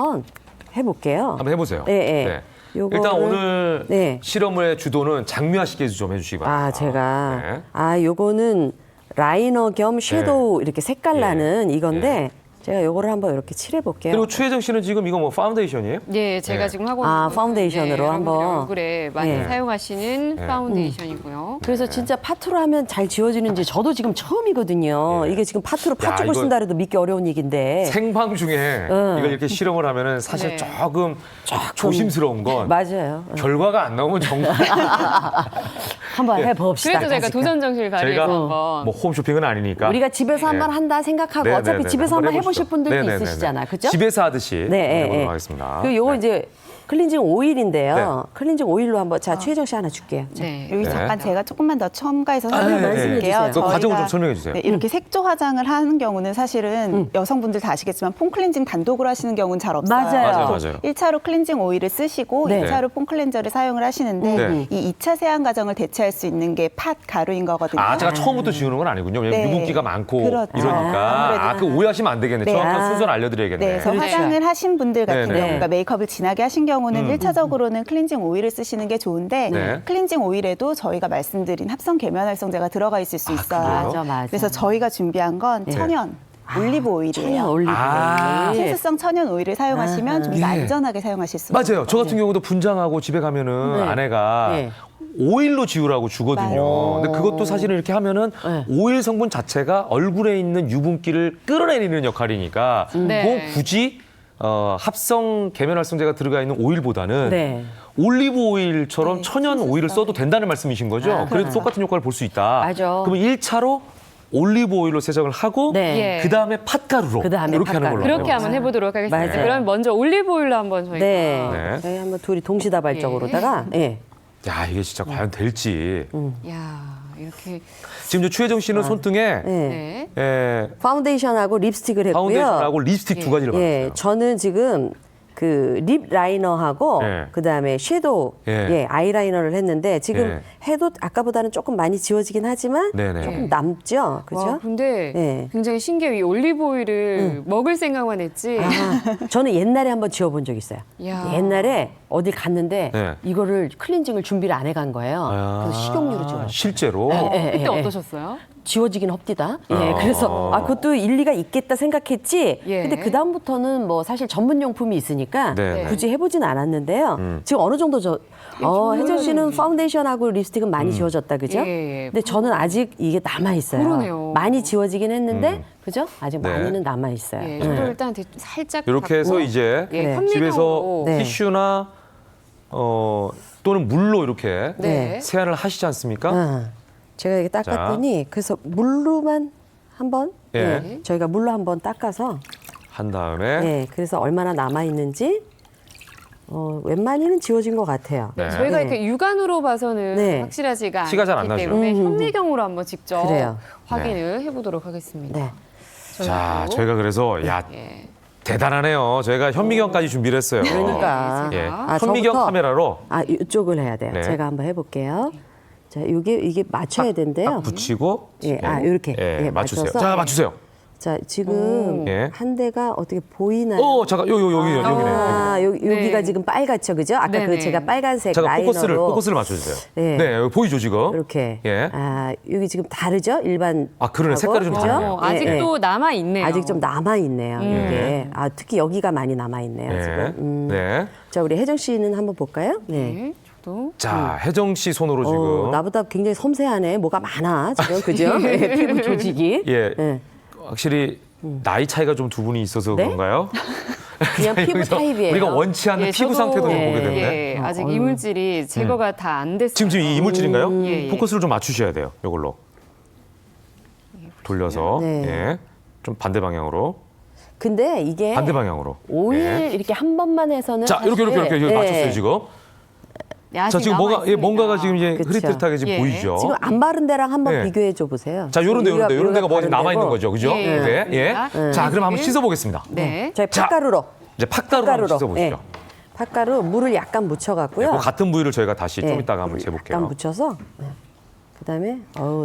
해볼게요. 한번 해보세요. 예, 예. 네. 요거를- 일단 오늘 네. 실험의 주도는 장미아 씨께 좀 해주시기 바랍니다. 제가 네. 요거는 라이너 겸 섀도우 이렇게 색깔 예. 나는 이건데 제가 요거를 한번 이렇게 칠해 볼게요. 그리고 최혜정 씨는 지금 이거 뭐 파운데이션이에요? 예, 제가 네. 지금 하고 아, 있는 파운데이션으로 여러분들 한번. 얼굴에 많이 네. 사용하시는 네. 파운데이션이고요. 그래서 진짜 파트로 하면 잘 지워지는지 저도 지금 처음이거든요. 예. 이게 지금 파트로 야, 팥죽을 이거 쓴다 해도 믿기 어려운 얘기인데. 생방 중에 이걸 이렇게 실험을 하면은 사실 네. 조금 조심스러운 건 맞아요. 결과가 안 나오면 정말 한번 해봅시다. 그래도 제가 도전 정신을 발휘해서 저희가 한번. 뭐 홈쇼핑은 아니니까 우리가 집에서 예. 한번 한다 생각하고 네, 어차피 네, 네. 집에서 한번 해보시죠. 해보실 분들도 네, 네, 네, 네. 있으시잖아. 그죠? 집에서 하듯이 네, 해보도록 예. 하겠습니다. 그리고 요거 네. 이제 클렌징 오일인데요. 네. 클렌징 오일로 한번 자 최혜정 씨 하나 줄게요. 자. 네. 여기 네. 잠깐 제가 조금만 더 첨가해서 네, 설명을 네, 드릴게요. 네. 그 과정을 저희가 좀 설명해 주세요. 네, 이렇게 색조 화장을 하는 경우는 사실은 여성분들 다 아시겠지만 폼 클렌징 단독으로 하시는 경우는 잘 없어요. 맞아요. 맞아요. 1차로 클렌징 오일을 쓰시고 네. 2차로 폼 클렌저를 사용을 하시는데 네. 이 2차 세안 과정을 대체할 수 있는 게 팥 가루인 거거든요. 아, 제가 처음부터 지우는 건 아니군요. 왜냐면 네. 유분기가 많고 그렇죠. 이러니까. 그 오해하시면 안 되겠네. 네. 정확한 순서를 알려드려야겠네. 네, 그래서 그렇죠. 화장을 하신 분들 같은 네, 네. 경우, 그러니까 메이크업을 진하게 하신 경우는 1차적으로는 클렌징 오일을 쓰시는 게 좋은데 네. 클렌징 오일에도 저희가 말씀드린 합성 계면활성제가 들어가 있을 수 있어요. 그래요? 맞아, 맞아. 그래서 저희가 준비한 건 천연 올리브 오일이에요. 천연 올리브 아. 오일. 필수성 천연 오일을 사용하시면 좀 더 예. 안전하게 사용하실 수가 맞아요. 저 있어요. 같은 경우도 분장하고 집에 가면은 네. 아내가 네. 오일로 지우라고 주거든요. 맞아요. 근데 그것도 사실은 이렇게 하면은 네. 오일 성분 자체가 얼굴에 있는 유분기를 끌어내리는 역할이니까 네. 뭐 굳이 합성 계면활성제가 들어가 있는 오일보다는 네. 올리브 오일처럼 네, 천연 오일을 써도 된다는 말씀이신 거죠? 아, 그래도 똑같은 효과를 볼 수 있다. 맞아. 그러면 1차로 올리브 오일로 세정을 하고 네. 예. 그다음에 팥가루로 그다음에 이렇게 하는 걸로. 그렇게 알고 한번 해보도록 하겠습니다. 맞아요. 그럼 먼저 올리브 오일로 한번 저희가. 네. 네. 저희 한번 둘이 동시다발적으로다가 예. 야, 이게 진짜 과연 될지. 야 이렇게. 지금 저 최혜정 씨는 손등에 예. 네. 파운데이션하고 립스틱을 했고요. 파운데이션하고 립스틱 두 가지를 예, 받았어요. 저는 지금 그 립 라이너하고 예. 그다음에 섀도우 예. 예, 아이라이너를 했는데 지금 예. 해도 아까보다는 조금 많이 지워지긴 하지만 네네. 조금 남죠. 와, 그죠? 근데 네. 굉장히 신기해요. 이 올리브 오일을 먹을 생각만 했지. 아, 저는 옛날에 한번 지워본 적 있어요. 야. 옛날에 어딜 갔는데 네. 이거를 클렌징을 준비를 안 해간 거예요. 그래서 식용유로 지워요. 실제로. 예, 그때 예, 예. 어떠셨어요? 지워지긴 합디다. 예, 그래서 그것도 일리가 있겠다 생각했지. 예. 근데 그 다음부터는 뭐 사실 전문 용품이 있으니까 네. 굳이 해보진 않았는데요. 지금 어느 정도 혜정 씨는 파운데이션하고 립스틱은 많이 지워졌다, 그죠? 예, 예. 근데 저는 아직 이게 남아 있어요. 그러네요. 많이 지워지긴 했는데, 그죠? 아직 네. 많이는 남아 있어요. 예, 저도 일단 살짝 이렇게 해서 받고, 이제 예, 네. 집에서 현미경으로 네. 티슈나 또는 물로 이렇게 네. 세안을 하시지 않습니까? 제가 이렇게 닦았더니 그래서 물로만 한번 예. 저희가 물로 한번 닦아서 한 다음에 예, 그래서 얼마나 남아 있는지 웬만히는 지워진 것 같아요. 네. 저희가 네. 이렇게 육안으로 봐서는 네. 확실하지가 티가 잘안 않기 나죠. 때문에 현미경으로 한번 직접 그래요. 확인을 해보도록 하겠습니다. 네. 자, 저희도. 저희가 그래서 야 예. 대단하네요. 저희가 현미경까지 준비를 했어요. 그러니까. 예. 아, 현미경 저부터- 카메라로 이쪽을 해야 돼요. 네. 제가 한번 해볼게요. 자, 이게 맞춰야 된대요. 딱 붙이고 예, 이렇게 예, 맞추세요. 맞춰서. 자, 맞추세요. 자, 지금 예. 한 대가 어떻게 보이나요? 잠깐 여기네. 여기가 네. 지금 빨갛죠, 그죠? 아까 네네. 제가 빨간색 잠깐 라이너로 포커스를 맞춰주세요. 예. 네, 여기 보이죠 지금? 이렇게. 예. 여기 지금 다르죠? 일반. 그러네. 색깔이 좀 다르네요. 아직도 남아 있네요. 아직 좀 남아 있네요. 이게. 특히 여기가 많이 남아 있네요, 네. 지금. 네. 자, 우리 혜정 씨는 한번 볼까요? 네. 네, 저도. 자, 혜정 씨 손으로 지금 나보다 굉장히 섬세하네. 뭐가 많아, 지금. 그죠? 피부 조직이. 예. 네. 확실히 나이 차이가 좀 두 분이 있어서 네? 그런가요? 그냥 피부 여기서 타입이에요. 우리가 원치 않는 예, 피부 저도- 상태도 좀 보게 예. 되네. 예, 아직 이물질이 제거가 다 안 됐어요. 지금 이 이물질인가요? 예, 예. 포커스를 좀 맞추셔야 돼요. 이걸로 돌려서 네. 예. 좀 반대 방향으로. 근데 이게 반대 방향으로. 오일 예. 이렇게 한 번만 해서는 자, 이렇게 사실- 맞췄어요, 지금. 아직 자, 지금 남아 뭔가가 있습니다. 지금 이제 그쵸. 흐릿흐릿하게 지금 예. 보이죠? 지금 안 바른 데랑 한번 네. 비교해 줘 보세요. 자, 요런 데가 뭐가 지금 남아 있는 거죠. 그죠? 예, 네. 예. 맞습니다. 자, 그럼 한번 씻어 보겠습니다. 네. 저희 자, 팥가루로. 이제 팥가루로 한번 씻어 보시죠. 팥가루 물을 약간 묻혀 갖고요. 그 같은 부위를 저희가 다시 좀 이따가 한번 재볼게요. 약간 묻혀서 그다음에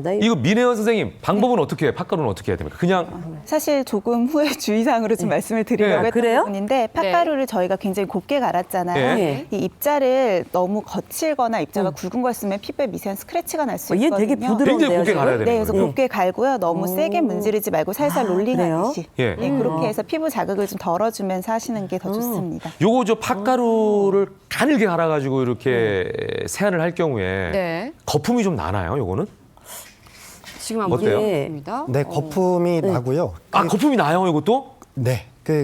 나 이거 민혜원 선생님 방법은 어떻게 해요? 팥가루는 어떻게 해야 됩니까? 그냥 사실 조금 후에 주의사항으로 좀 말씀을 드리려고 네. 했던 그래요? 부분인데 팥가루를 저희가 굉장히 곱게 갈았잖아요. 네. 이 입자를 너무 거칠거나 입자가 굵은 걸 쓰면 피부에 미세한 스크래치가 날 수 얘 있거든요. 되게 부드러운데요. 굉장히 곱게 지금? 갈아야 돼요. 네, 그래서 그죠? 곱게 갈고요. 너무 세게 문지르지 말고 살살 그래요? 롤링하듯이. 예. 네, 그렇게 해서 피부 자극을 좀 덜어주면서 하시는 게 더 좋습니다. 요거 저 팥가루를 가늘게 갈아가지고 이렇게 세안을 할 경우에 네. 거품이 좀 나나요? 요거는? 지금 한번 어때요? 보겠습니다. 네, 거품이 나고요. 아, 거품이 나요, 이것도? 네. 잘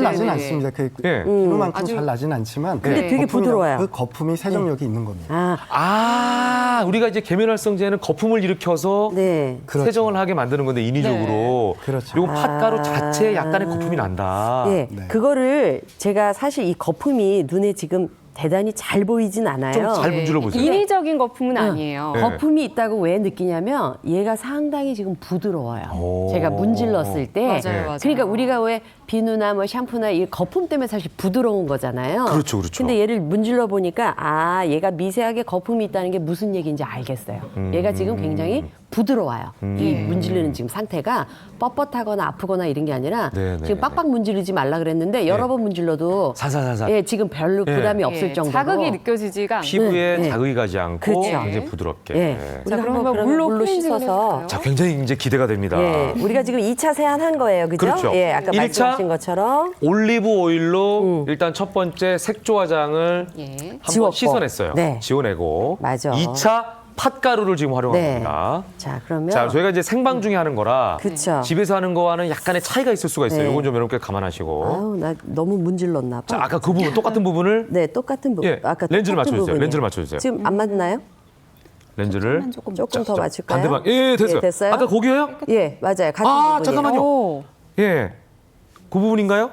나진 네네. 않습니다. 예. 비누만큼 아주- 잘 나진 않지만 근데 되게 거품이 부드러워요. 그 거품이 세정력이 있는 겁니다. 아, 우리가 이제 계면활성제는 거품을 일으켜서 네. 그렇죠. 세정을 하게 만드는 건데 인위적으로. 그렇죠. 요거 팥가루 자체에 약간의 거품이 난다. 예, 네. 그거를 제가 사실 이 거품이 눈에 지금 대단히 잘 보이진 않아요. 좀 잘 문질러 보세요. 인위적인 거품은 아니에요. 네. 거품이 있다고 왜 느끼냐면 얘가 상당히 지금 부드러워요. 오. 제가 문질렀을 때. 맞아요, 맞아요. 그러니까 우리가 왜 비누나 뭐 샴푸나 이 거품 때문에 사실 부드러운 거잖아요. 그렇죠, 그렇죠. 근데 얘를 문질러 보니까 아, 얘가 미세하게 거품이 있다는 게 무슨 얘기인지 알겠어요. 얘가 지금 굉장히 부드러워요. 이 문지르는 지금 상태가 뻣뻣하거나 아프거나 이런 게 아니라 네, 네, 지금 빡빡 문지르지 말라 그랬는데 여러 번 문질러도 살살살살. 예, 지금 별로 예. 부담이 없을 예, 정도로 자극이 느껴지지가 않고. 피부에 네. 자극이 가지 않고 그렇죠. 굉장히 부드럽게. 예. 예. 우리가 그러면 한번 물로 씻어서 클렌징을 해볼까요? 자, 굉장히 이제 기대가 됩니다. 예, 우리가 지금 2차 세안한 거예요. 그죠? 그렇죠. 예, 아까 1차 말씀하신 것처럼 올리브 오일로 일단 첫 번째 색조 화장을 예. 한번 지웠고. 씻어냈어요. 네. 지워내고. 맞아. 2차 팥가루를 지금 활용한 네. 겁니다. 자, 그러면 자, 저희가 이제 생방 중에 하는 거라 그쵸. 집에서 하는 거와는 약간의 차이가 있을 수가 있어요. 네. 이건 좀 여러분께 감안하시고. 아우, 나 너무 문질렀나 봐. 자, 아까 그 부분 똑같은 부분을 네, 똑같은 부분. 예, 아까 렌즈를 똑같은 맞춰주세요. 부분이에요. 렌즈를 맞춰주세요. 지금 안 맞나요? 렌즈를 조금 조금 더 맞출까요? 반대방. 예, 됐어요. 예, 됐어요? 아까 거기에요? 예, 맞아요. 같은 아, 부분이에요. 잠깐만요. 오. 예. 그 부분인가요?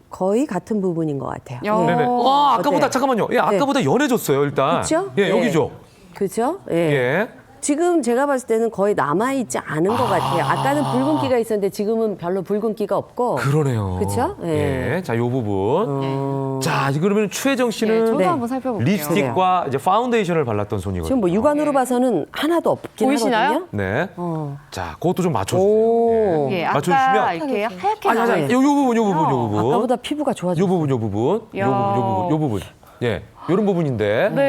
거의 같은 부분인 것 같아요. 야. 예. 네네. 와, 아까보다 어때요? 잠깐만요. 예, 아까보다 연해졌어요, 일단. 그쵸? 예, 예. 여기죠. 그죠? 예. 예. 지금 제가 봤을 때는 거의 남아있지 않은 것 같아요. 아까는 붉은기가 있었는데 지금은 별로 붉은기가 없고. 그러네요. 그쵸? 예. 예. 자, 요 부분. 자, 그러면 추혜정 예, 씨는 저도 네. 한번 살펴볼게요. 립스틱과 이제 파운데이션을 발랐던 손이거든요. 지금 뭐 육안으로 봐서는 하나도 없긴 보이시나요? 하거든요. 네. 어. 자, 그것도 좀 맞춰주세요. 오. 예, 아까 맞춰주시면. 이렇게 하얗게 아니, 나와요. 요 부분, 요 부분, 요 부분. 아까보다 피부가 좋아졌어요. 요 부분, 요 부분. 요 부분, 야. 요 부분, 요 부분. 예. 요런 부분인데. 네,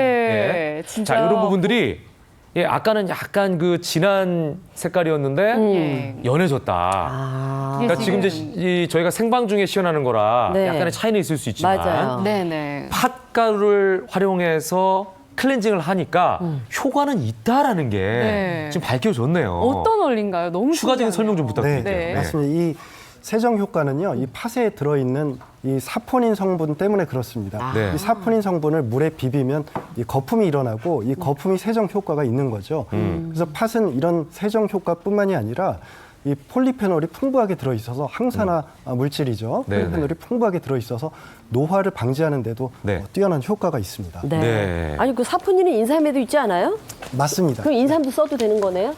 예. 진짜. 자, 요런 부분들이 예, 아까는 약간 그 진한 색깔이었는데 예. 연해졌다. 아. 그러니까 지금 이제 이 저희가 생방 중에 시연하는 거라 네. 약간의 차이는 있을 수 있지만 맞아요. 네네. 팥가루를 활용해서 클렌징을 하니까 효과는 있다라는 게 네. 지금 밝혀졌네요. 어떤 원리인가요? 너무 추가적인 설명 좀 부탁드릴게요. 네. 맞습니다. 이 세정 효과는요, 이 팥에 들어있는 이 사포닌 성분 때문에 그렇습니다. 네. 이 사포닌 성분을 물에 비비면 이 거품이 일어나고 이 거품이 세정 효과가 있는 거죠. 그래서 팥은 이런 세정 효과뿐만이 아니라 이 폴리페놀이 풍부하게 들어있어서 항산화 물질이죠. 네, 폴리페놀이 풍부하게 들어있어서 노화를 방지하는 데도 네. 뛰어난 효과가 있습니다. 네. 네. 아니 그 사포닌은 인삼에도 있지 않아요? 맞습니다. 그럼 인삼도 써도 되는 거네요?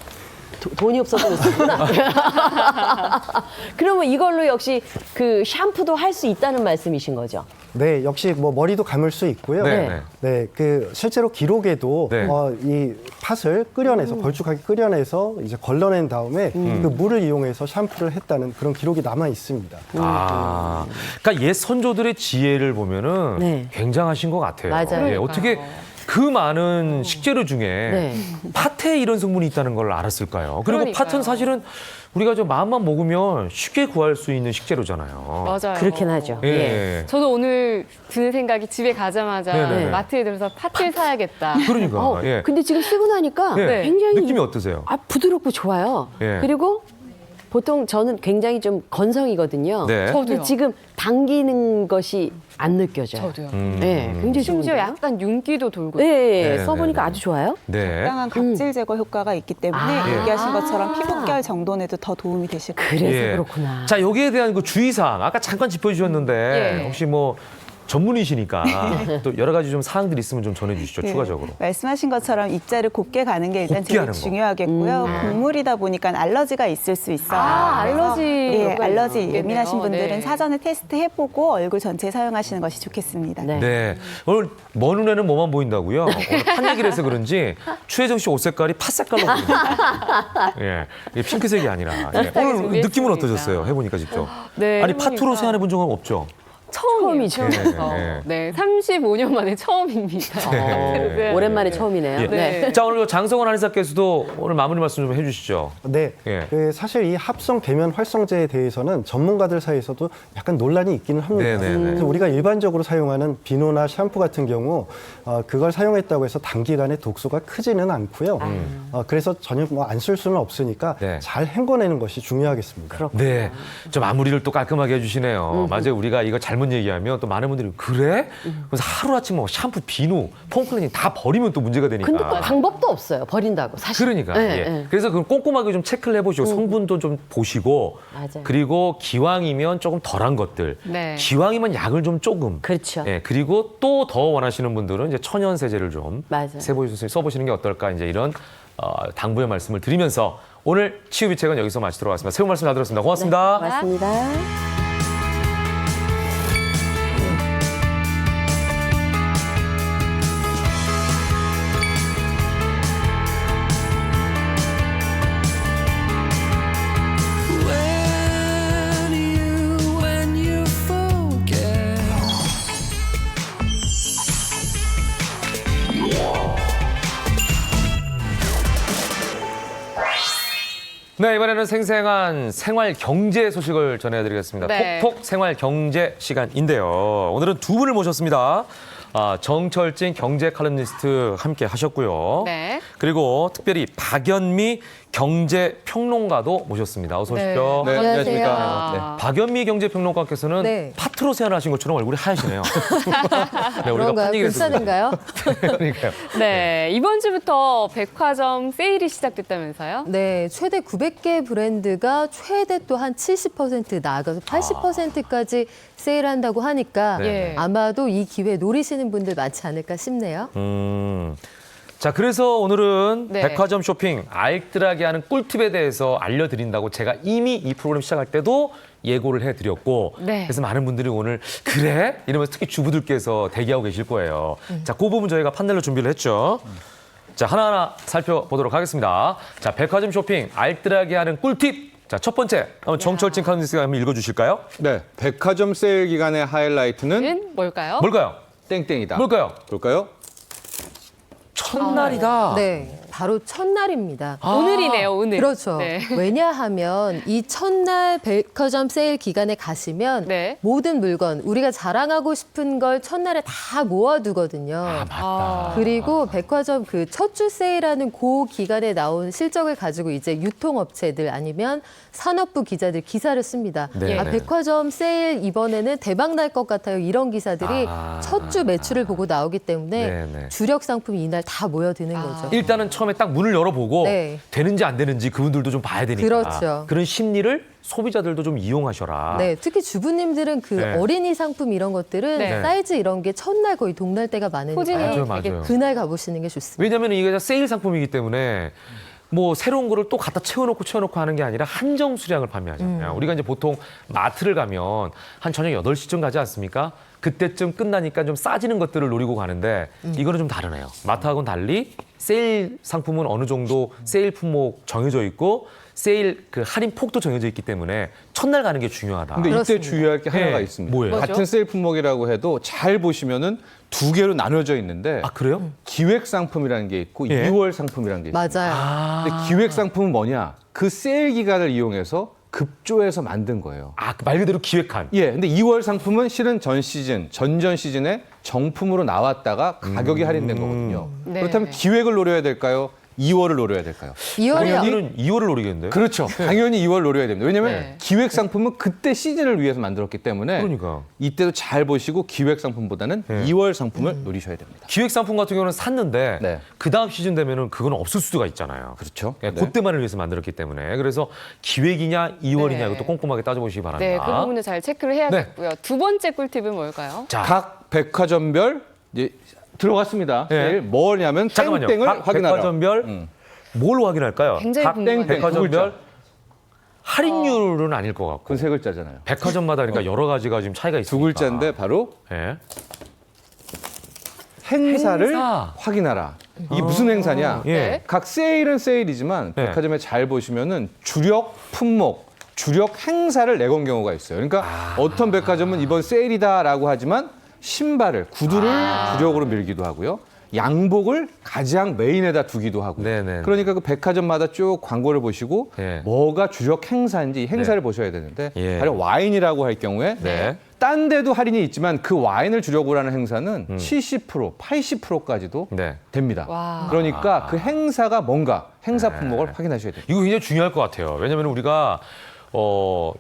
돈이 없어서 쓰구나. 그러면 이걸로 역시 그 샴푸도 할 수 있다는 말씀이신 거죠? 네, 역시 뭐 머리도 감을 수 있고요. 네, 네. 네. 네, 그 실제로 기록에도 네. 이 팥을 끓여내서 걸쭉하게 끓여내서 이제 걸러낸 다음에 그 물을 이용해서 샴푸를 했다는 그런 기록이 남아 있습니다. 아, 그러니까 옛 선조들의 지혜를 보면은 네. 굉장하신 것 같아요. 맞아요. 예, 어떻게 그 많은 식재료 중에 네. 팥에 이런 성분이 있다는 걸 알았을까요? 그리고 그러니까요. 팥은 사실은 우리가 좀 마음만 먹으면 쉽게 구할 수 있는 식재료잖아요. 맞아요. 그렇긴 하죠. 예. 예. 저도 오늘 드는 생각이 집에 가자마자 네네네. 마트에 들어서 팥을 사야겠다. 그러니까. 예. 근데 지금 쓰고 나니까 예. 굉장히 느낌이 어떠세요? 부드럽고 좋아요. 예. 그리고 보통 저는 굉장히 좀 건성이거든요. 네. 저도요. 근데 지금 당기는 것이 안 느껴져요. 저도요. 네, 굉장히 심지어 좋은데요? 약간 윤기도 돌고. 예, 예, 네, 써보니까 네, 아주 좋아요. 네. 다양한 각질 제거 효과가 있기 때문에 아. 얘기하신 것처럼 피부결 정돈에도 더 도움이 되실 거예요. 그래서 예. 그렇구나. 자, 여기에 대한 그 주의사항 아까 잠깐 짚어주셨는데 예. 혹시 뭐 전문이시니까 또 여러 가지 좀 사항들이 있으면 좀 전해주시죠. 예. 추가적으로. 말씀하신 것처럼 입자를 곱게 가는 게 일단 곱게 제일 하는 거. 중요하겠고요. 곡물이다 보니까 알러지가 있을 수 있어요. 아, 그래서 알러지 예, 효과가 알러지 있겠네요. 예민하신 분들은 네. 사전에 테스트해보고 얼굴 전체에 사용하시는 것이 좋겠습니다. 네. 네. 오늘 먼 눈에는 뭐만 보인다고요? 오늘 팥 얘기를 해서 그런지 추혜정 씨 옷 색깔이 팥 색깔로 보입니다. 예. 이게 핑크색이 아니라. 예. 오늘 준비했습니다. 느낌은 어떠셨어요? 해보니까 직접. 네, 아니, 팥으로 해보니까. 세안해 본 적은 없죠? 처음이에요. 처음이죠. 네, 35년 만에 처음입니다. 네. 오랜만에 처음이네요. 예. 네. 자, 오늘 장성원 한의사께서도 오늘 마무리 말씀 좀 해주시죠. 네, 예. 사실 이 합성 계면 활성제에 대해서는 전문가들 사이에서도 약간 논란이 있기는 합니다. 네네네. 그래서 우리가 일반적으로 사용하는 비누나 샴푸 같은 경우 그걸 사용했다고 해서 단기간에 독소가 크지는 않고요. 그래서 전혀 뭐 안 쓸 수는 없으니까 네. 잘 헹궈내는 것이 중요하겠습니다. 네, 좀 마무리를 또 깔끔하게 해주시네요. 맞아요. 우리가 이거 잘못 얘기하면 또 많은 분들이 그래? 그래서 하루아침 뭐 샴푸, 비누, 폼클렌징 다 버리면 또 문제가 되니까. 근데 또 방법도 없어요. 버린다고 사실. 그러니까. 네, 예. 네. 그래서 그 꼼꼼하게 좀 체크를 해보시고 성분도 좀 보시고 맞아요. 그리고 기왕이면 조금 덜한 것들. 네. 기왕이면 약을 좀 조금. 그렇죠. 예. 그리고 또 더 원하시는 분들은 이제 천연 세제를 좀 맞아요. 써보시는 게 어떨까 이제 이런 당부의 말씀을 드리면서 오늘 치유비책은 여기서 마치도록 하겠습니다. 새로운 말씀 다 들었습니다. 고맙습니다. 맞습니다. When you forget. 네, 이번에는 생생한 생활 경제 소식을 전해드리겠습니다. 네. 톡톡 생활 경제 시간인데요. 오늘은 두 분을 모셨습니다. 정철진 경제 칼럼니스트 함께 하셨고요. 네. 그리고 특별히 박연미 경제평론가도 모셨습니다. 어서 오십시오. 네, 안녕하십니까. 아, 박연미 경제평론가께서는 네. 파트로세안을 하신 것처럼 얼굴이 하얘시네요. 네, 우리가 그런가요? 판 얘기를 괜찮은가요? 그러니까요. 네, 이번 주부터 백화점 세일이 시작됐다면서요? 네, 최대 900개 브랜드가 최대 또 한 70% 나아가서 80%까지 세일한다고 하니까 네. 아마도 이 기회 노리시는 분들 많지 않을까 싶네요. 자, 그래서 오늘은 네. 백화점 쇼핑 알뜰하게 하는 꿀팁에 대해서 알려드린다고 제가 이미 이 프로그램 시작할 때도 예고를 해드렸고 네. 그래서 많은 분들이 오늘 그래? 이러면서 특히 주부들께서 대기하고 계실 거예요. 자, 그 부분 저희가 판넬로 준비를 했죠. 자, 하나하나 살펴보도록 하겠습니다. 자, 백화점 쇼핑 알뜰하게 하는 꿀팁. 자, 첫 번째, 한번 정철진 칼럼니스트가 한번 읽어주실까요? 네, 백화점 세일 기간의 하이라이트는 는 뭘까요? 뭘까요? 땡땡이다. 뭘까요? 볼까요? 첫날이다. 네, 바로 첫날입니다. 오늘이네요, 오늘. 그렇죠. 네. 왜냐하면 이 첫날 백화점 세일 기간에 가시면 네. 모든 물건, 우리가 자랑하고 싶은 걸 첫날에 다 모아두거든요. 맞다. 그리고 백화점 그 첫 주 세일하는 그 기간에 나온 실적을 가지고 이제 유통업체들 아니면 산업부 기자들 기사를 씁니다. 네. 아, 백화점 세일 이번에는 대박 날 것 같아요. 이런 기사들이 첫 주 매출을 보고 나오기 때문에 네, 네. 주력 상품이 이날 다 모여드는 거죠. 일단은 처음에 딱 문을 열어보고 네. 되는지 안 되는지 그분들도 좀 봐야 되니까. 그렇죠. 그런 심리를 소비자들도 좀 이용하셔라. 네, 특히 주부님들은 그 네. 어린이 상품 이런 것들은 네. 사이즈 이런 게 첫날 거의 동날 때가 많으니까 소진이 맞아요, 되게 맞아요. 그날 가보시는 게 좋습니다. 왜냐하면 이게 세일 상품이기 때문에 뭐 새로운 거를 또 갖다 채워놓고 하는 게 아니라 한정 수량을 판매하잖아요. 우리가 이제 보통 마트를 가면 한 저녁 8시쯤 가지 않습니까? 그때쯤 끝나니까 좀 싸지는 것들을 노리고 가는데 이거는 좀 다르네요. 마트하고는 달리 세일 상품은 어느 정도 세일 품목 정해져 있고 세일 그 할인 폭도 정해져 있기 때문에 첫날 가는 게 중요하다. 근데 그렇습니다. 이때 주의할 게 하나가 네, 있습니다. 뭐예요? 같은 세일 품목이라고 해도 잘 보시면은 두 개로 나눠져 있는데 아, 그래요? 기획 상품이라는 게 있고 예. 2월 상품이라는 게 있습니다. 맞아요. 근데 기획 상품은 뭐냐? 그 세일 기간을 이용해서 급조해서 만든 거예요. 아, 말 그대로 기획한. 예, 근데 2월 상품은 실은 전 시즌에 정품으로 나왔다가 가격이 할인된 거거든요. 네. 그렇다면 기획을 노려야 될까요? 2월을 노려야 될까요? 2월에 당연히는 2월을 노리겠는데요? 그렇죠. 당연히 2월 노려야 됩니다. 왜냐하면 네. 기획 상품은 그때 시즌을 위해서 만들었기 때문에 그러니까. 이때도 잘 보시고 기획 상품보다는 네. 2월 상품을 노리셔야 됩니다. 기획 상품 같은 경우는 샀는데 네. 그 다음 시즌 되면은 그건 없을 수가 있잖아요. 그렇죠. 예, 네. 그때만을 위해서 만들었기 때문에 그래서 기획이냐 2월이냐 네. 이것도 꼼꼼하게 따져보시기 바랍니다. 네, 그 부분을 잘 체크를 해야겠고요. 두 번째 꿀팁은 뭘까요? 자, 각 백화점별 이제 들어갔습니다. 네. 세일. 뭐냐면 잠깐만요. 땡땡을 각 확인하라. 백화점별 뭘 확인할까요? 굉장히 각 궁금하네요. 백화점별 할인율은 아닐 것 같고 그건 세 글자잖아요. 백화점마다 그러니까 여러 가지가 지금 차이가 있으니까. 두 글자인데 바로 예. 행사를 행사. 확인하라. 이게 무슨 행사냐? 예. 네. 각 세일은 세일이지만 네. 백화점에 잘 보시면은 주력 품목 주력 행사를 내건 경우가 있어요. 그러니까 어떤 백화점은 이번 세일이다라고 하지만 신발을, 구두를 주력으로 밀기도 하고요. 양복을 가장 메인에다 두기도 하고. 네네. 그러니까 그 백화점마다 쭉 광고를 보시고 네. 뭐가 주력 행사인지 이 행사를 보셔야 되는데 예. 가령 와인이라고 할 경우에 네. 딴 데도 할인이 있지만 그 와인을 주력으로 하는 행사는 70%, 80%까지도 네. 됩니다. 와. 그러니까 그 행사가 뭔가 행사 품목을 확인하셔야 돼요. 이거 굉장히 중요할 것 같아요. 왜냐하면 우리가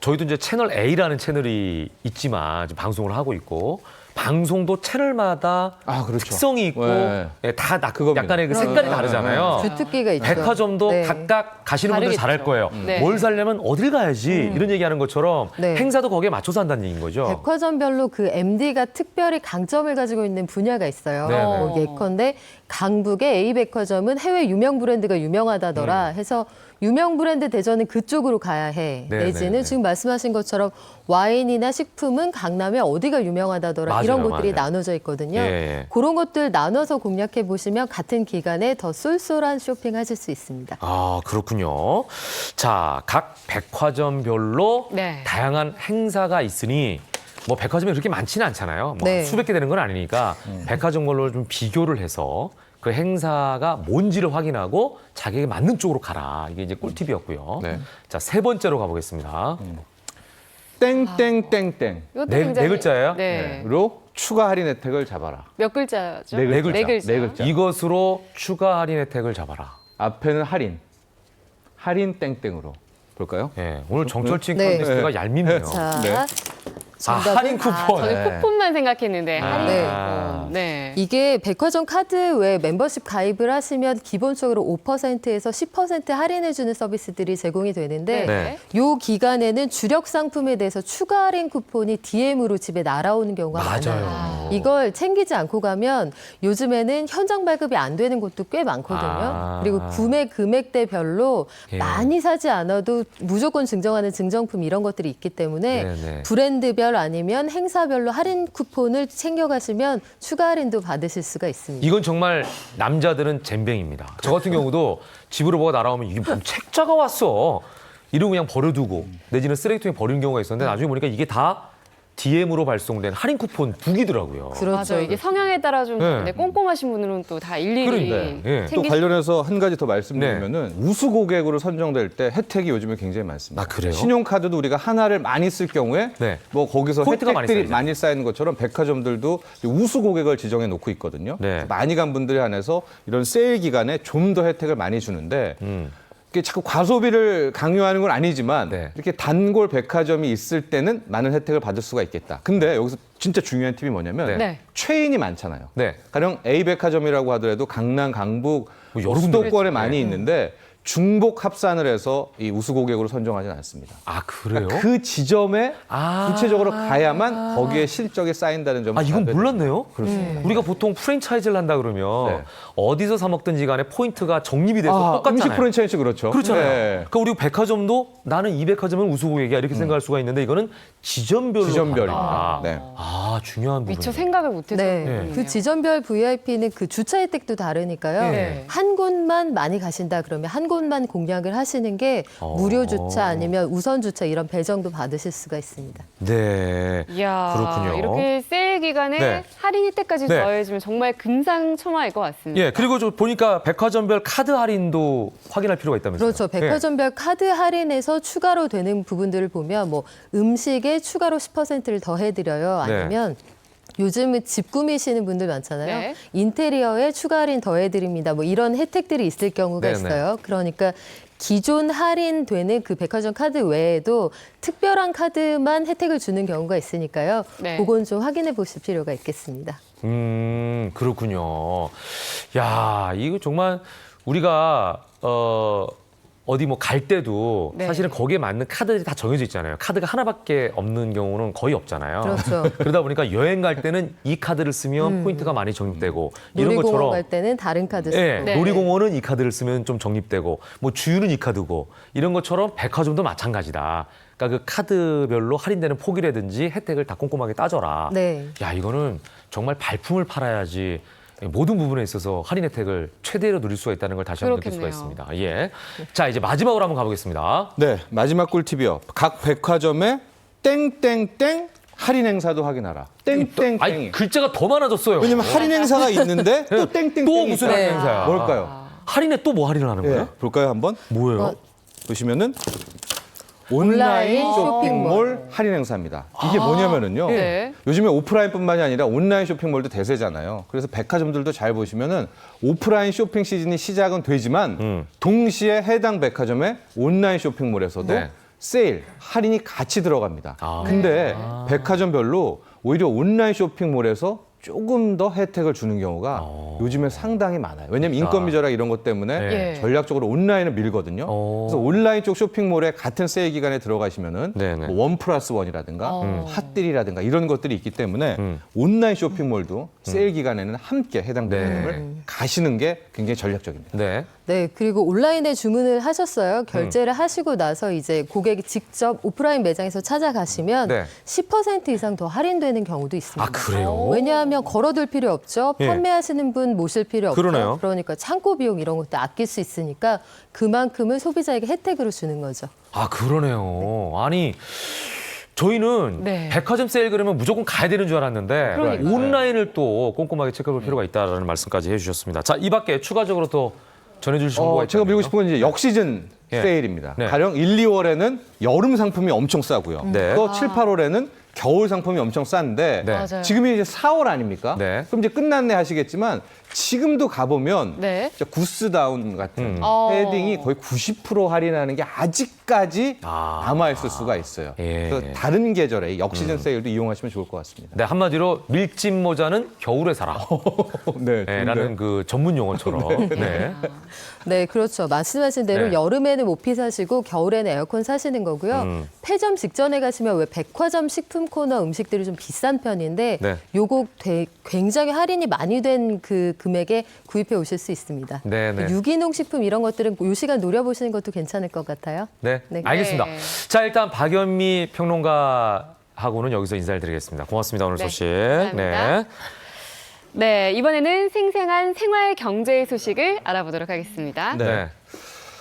저희도 이제 채널 A라는 채널이 있지만 지금 방송을 하고 있고 방송도 채널마다 그렇죠. 특성이 있고 네. 다 그겁니다. 약간의 그 색깔이 다르잖아요. 주특기가 있죠. 백화점도 네. 각각 가시는 분들 다르겠죠. 잘할 거예요. 네. 뭘 사려면 어딜 가야지 이런 얘기하는 것처럼 네. 행사도 거기에 맞춰서 한다는 얘기인 거죠. 백화점별로 그 MD가 특별히 강점을 가지고 있는 분야가 있어요. 네네. 뭐 예컨대 강북의 A백화점은 해외 유명 브랜드가 유명하다더라 해서 유명 브랜드 대전은 그쪽으로 가야 해. 네네. 내지는 지금 말씀하신 것처럼 와인이나 식품은 강남에 어디가 유명하다더라 맞아요, 이런 곳들이 맞아요. 나눠져 있거든요. 예. 그런 것들 나눠서 공략해 보시면 같은 기간에 더 쏠쏠한 쇼핑하실 수 있습니다. 아, 그렇군요. 자, 각 백화점별로 네. 다양한 행사가 있으니 뭐 백화점이 그렇게 많지는 않잖아요. 뭐 네. 수백 개 되는 건 아니니까 백화점별로 좀 비교를 해서 그 행사가 뭔지를 확인하고 자기에게 맞는 쪽으로 가라. 이게 이제 꿀팁이었고요. 네. 자, 세 번째로 가보겠습니다. 땡땡땡땡. 이것도 네 굉장히- 글자예요? 네. 로 추가 할인 혜택을 잡아라. 몇 글자죠? 네 글자. 네 글자. 네 글자. 이것으로 추가 할인 혜택을 잡아라. 앞에는 할인 땡땡으로 볼까요? 예, 오늘 정철진 네. 컬럼니스트가 얄밉네요. 자, 네. 정답은 할인 쿠폰. 저는 네. 쿠폰만 생각했는데 할인 네. 쿠폰. 네. 이게 백화점 카드 외 멤버십 가입을 하시면 기본적으로 5%에서 10% 할인해주는 서비스들이 제공이 되는데 네. 이 기간에는 주력 상품에 대해서 추가 할인 쿠폰이 DM으로 집에 날아오는 경우가 많아요. 맞아요. 이걸 챙기지 않고 가면 요즘에는 현장 발급이 안 되는 곳도 꽤 많거든요. 그리고 구매 금액대별로 예. 많이 사지 않아도 무조건 증정하는 증정품 이런 것들이 있기 때문에 네네. 브랜드별 아니면 행사별로 할인 쿠폰을 챙겨가시면 추가 할인도 받으실 수가 있습니다. 이건 정말 남자들은 잼뱅입니다. 저 같은 경우도 집으로 뭐가 날아오면 이게 뭔 책자가 왔어. 이러고 그냥 버려두고 내지는 쓰레기통에 버리는 경우가 있었는데 나중에 보니까 이게 다 DM으로 발송된 할인 쿠폰 북이더라고요. 그렇죠. 맞아요. 이게 성향에 따라 좀 네. 다른데 꼼꼼하신 분들은 또 다 일일이 그러니까요. 예. 또 관련해서 한 가지 더 말씀드리면은 네. 우수 고객으로 선정될 때 혜택이 요즘에 굉장히 많습니다. 아, 그래요? 신용카드도 우리가 하나를 많이 쓸 경우에 네. 뭐 거기서 포인트가 많이 혜택들이 쌓이죠. 많이 쌓이는 것처럼 백화점들도 우수 고객을 지정해 놓고 있거든요. 네. 많이 간 분들에 한해서 이런 세일 기간에 좀 더 혜택을 많이 주는데 이게 자꾸 과소비를 강요하는 건 아니지만 네. 이렇게 단골 백화점이 있을 때는 많은 혜택을 받을 수가 있겠다. 근데 여기서 진짜 중요한 팁이 뭐냐면 네. 네. 체인이 많잖아요. 네. 가령 A 백화점이라고 하더라도 강남, 강북, 뭐 여러 군데 수도권에 있죠. 많이 네. 있는데 중복 합산을 해서 이 우수 고객으로 선정하지는 않습니다. 아, 그래요? 그 지점에 아. 구체적으로 가야만 거기에 실적이 쌓인다는 점을 아, 이건 알아둬야 몰랐네요. 그렇습니다. 우리가 보통 프랜차이즈를 한다 그러면 네. 어디서 사 먹든지 간에 포인트가 적립이 돼서 똑같잖아요. 음식 프랜차이즈 그렇죠. 그렇잖아요. 네. 그러니까 우리 백화점도 나는 이 백화점은 우수 고객이야 이렇게 생각할 수가 있는데 이거는 지점별로 지점별입니다. 간다. 네. 아, 중요한 부분. 미처 생각을 못해서 네. 그렇네요. 그 지점별 VIP는 그 주차 혜택도 다르니까요. 네. 한 곳만 많이 가신다 그러면 한 곳만 공략을 하시는 게 무료 주차 아니면 우선 주차 이런 배정도 받으실 수가 있습니다. 네. 이야, 그렇군요. 이렇게 세일 기간에 네. 할인 혜택까지 네. 더해지면 정말 금상첨화일 것 같습니다. 예, 그리고 저 보니까 백화점별 카드 할인도 확인할 필요가 있다면서요. 그렇죠. 백화점별 카드 할인에서 추가로 되는 부분들을 보면 뭐 음식에 추가로 10%를 더해드려요. 아니면 요즘은 집 꾸미시는 분들 많잖아요. 네. 인테리어에 추가 할인 더해드립니다. 뭐 이런 혜택들이 있을 경우가 네네. 있어요. 그러니까 기존 할인되는 그 백화점 카드 외에도 특별한 카드만 혜택을 주는 경우가 있으니까요. 네. 그건 좀 확인해 보실 필요가 있겠습니다. 그렇군요. 야, 이거 정말 우리가 어디 뭐 갈 때도 네. 사실은 거기에 맞는 카드들이 다 정해져 있잖아요. 카드가 하나밖에 없는 경우는 거의 없잖아요. 그렇죠. 그러다 보니까 여행 갈 때는 이 카드를 쓰면 포인트가 많이 적립되고 이런 놀이공원 것처럼 갈 때는 다른 카드 쓰고. 예, 네. 놀이공원은 이 카드를 쓰면 좀 적립되고 뭐 주유는 이 카드고 이런 것처럼 백화점도 마찬가지다. 그러니까 그 카드별로 할인되는 폭이라든지 혜택을 다 꼼꼼하게 따져라. 네. 야, 이거는 정말 발품을 팔아야지 모든 부분에 있어서 할인 혜택을 최대로 누릴 수가 있다는 걸 다시 한번 느낄 수가 그렇겠네요. 있습니다. 예. 자, 이제 마지막으로 한번 가보겠습니다. 네, 마지막 꿀팁이요. 각 백화점에 땡땡땡 할인 행사도 확인하라. 땡땡땡이. 아니, 글자가 더 많아졌어요. 왜냐면 할인 행사가 있는데 또 땡땡땡이 또 무슨 할인 행사야? 뭘까요? 할인에 또 뭐 할인을 하는 예, 거예요? 볼까요 한번? 뭐예요? 보시면은 온라인 온라인 쇼핑몰 할인 행사입니다. 이게 뭐냐면은요. 네. 요즘에 오프라인뿐만이 아니라 온라인 쇼핑몰도 대세잖아요. 그래서 백화점들도 잘 보시면은 오프라인 쇼핑 시즌이 시작은 되지만 동시에 해당 백화점의 온라인 쇼핑몰에서도 네. 세일, 할인이 같이 들어갑니다. 아. 근데 백화점별로 오히려 온라인 쇼핑몰에서 조금 더 혜택을 주는 경우가 요즘에 상당히 많아요. 왜냐하면 인건비 절약 이런 것 때문에 네. 전략적으로 온라인을 밀거든요. 그래서 온라인 쪽 쇼핑몰에 같은 세일 기간에 들어가시면은 네네. 뭐 1+1이라든가 핫딜이라든가 이런 것들이 있기 때문에 온라인 쇼핑몰도 세일 기간에는 함께 해당 백화점을 가시는 게 굉장히 전략적입니다. 네. 네, 그리고 온라인에 주문을 하셨어요. 결제를 하시고 나서 이제 고객이 직접 오프라인 매장에서 찾아가시면 네. 10% 이상 더 할인되는 경우도 있습니다. 아, 그래요? 왜냐하면 걸어둘 필요 없죠. 예. 판매하시는 분 모실 필요 없죠. 그러네요. 그러니까 창고 비용 이런 것도 아낄 수 있으니까 그만큼을 소비자에게 혜택으로 주는 거죠. 아, 그러네요. 아니, 저희는 네. 백화점 세일 그러면 무조건 가야 되는 줄 알았는데 그러니까요. 온라인을 또 꼼꼼하게 체크해볼 필요가 있다는 말씀까지 해주셨습니다. 자, 이 밖에 추가적으로 또 전해주실 정보가 제가 있다면요? 밀고 싶은 건 이제 역시즌 예. 세일입니다. 네. 가령 1, 2월에는 여름 상품이 엄청 싸고요. 네. 또 7, 8월에는 겨울 상품이 엄청 싼데 네. 맞아요. 지금이 이제 4월 아닙니까? 네. 그럼 이제 끝났네 하시겠지만 지금도 가보면 네. 진짜 구스다운 같은 어. 패딩이 거의 90% 할인하는 게 아직까지 아. 남아있을 수가 있어요. 예. 그래서 다른 계절에 역시즌 세일도 이용하시면 좋을 것 같습니다. 네, 한마디로 밀짚 모자는 겨울에 사라. 네, 네, 라는 그 전문 용어처럼. 네. 네, 그렇죠. 말씀하신 대로 네. 여름에는 모피 사시고 겨울에는 에어컨 사시는 거고요. 폐점 직전에 가시면 왜 백화점 식품 코너 음식들이 좀 비싼 편인데 네. 요거 굉장히 할인이 많이 된 그 금액에 구입해 오실 수 있습니다. 네, 네. 유기농 식품 이런 것들은 요 시간 노려보시는 것도 괜찮을 것 같아요. 네, 네. 알겠습니다. 네. 자, 일단 박연미 평론가하고는 여기서 인사를 드리겠습니다. 고맙습니다, 오늘 네, 소식. 감사합니다. 네, 이번에는 생생한 생활 경제 소식을 알아보도록 하겠습니다. 네.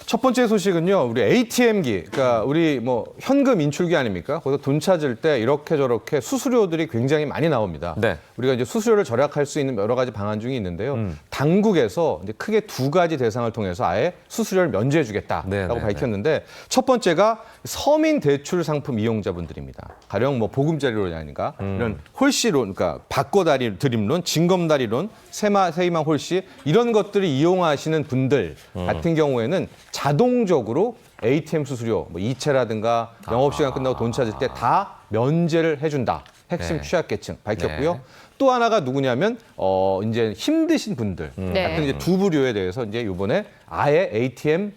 첫 번째 소식은요, 우리 ATM기, 그러니까 우리 뭐 현금 인출기 아닙니까? 거기서 돈 찾을 때 이렇게 저렇게 수수료들이 굉장히 많이 나옵니다. 네. 우리가 이제 수수료를 절약할 수 있는 여러 가지 방안 중에 있는데요. 당국에서 이제 크게 두 가지 대상을 통해서 아예 수수료를 면제해주겠다라고 네, 네, 밝혔는데 첫 번째가 서민 대출 상품 이용자분들입니다. 가령 뭐 보금자리론이 아닌가 이런 홀씨론, 그러니까 바꿔다리 드림론, 징검다리론, 세희망 홀씨 이런 것들을 이용하시는 분들 같은 경우에는 자동적으로 ATM 수수료, 뭐 이체라든가 영업시간 끝나고 돈 찾을 때 다 면제를 해준다. 핵심 네. 취약계층 밝혔고요. 네. 또 하나가 누구냐면 이제 힘드신 분들 네. 같은 이제 두 부류에 대해서 이제 이번에 아예 ATM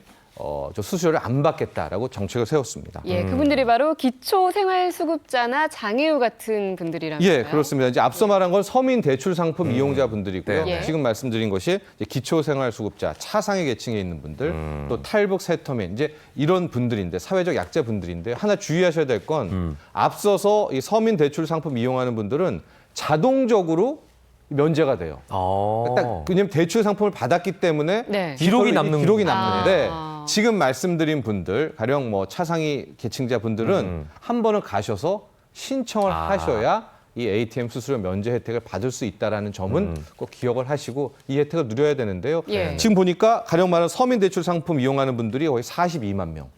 저 수수료를 안 받겠다라고 정책을 세웠습니다. 예, 그분들이 바로 기초생활수급자나 장애우 같은 분들이라면서요. 예, 그렇습니다. 이제 앞서 말한 건 서민 대출 상품 이용자분들이고요. 네. 지금 말씀드린 것이 이제 기초생활수급자, 차상위 계층에 있는 분들, 또 탈북 세터민 이제 이런 분들인데 사회적 약자분들인데 하나 주의하셔야 될 건 앞서서 이 서민 대출 상품 이용하는 분들은 자동적으로 면제가 돼요. 딱 왜냐면 대출 상품을 받았기 때문에 네. 기록이 남는 기록이 거구나. 남는데 아. 지금 말씀드린 분들 가령 뭐 차상위 계층자 분들은 한 번은 가셔서 신청을 하셔야 이 ATM 수수료 면제 혜택을 받을 수 있다라는 점은 꼭 기억을 하시고 이 혜택을 누려야 되는데요. 예. 지금 보니까 가령 말하는 서민 대출 상품 이용하는 분들이 거의 42만 명.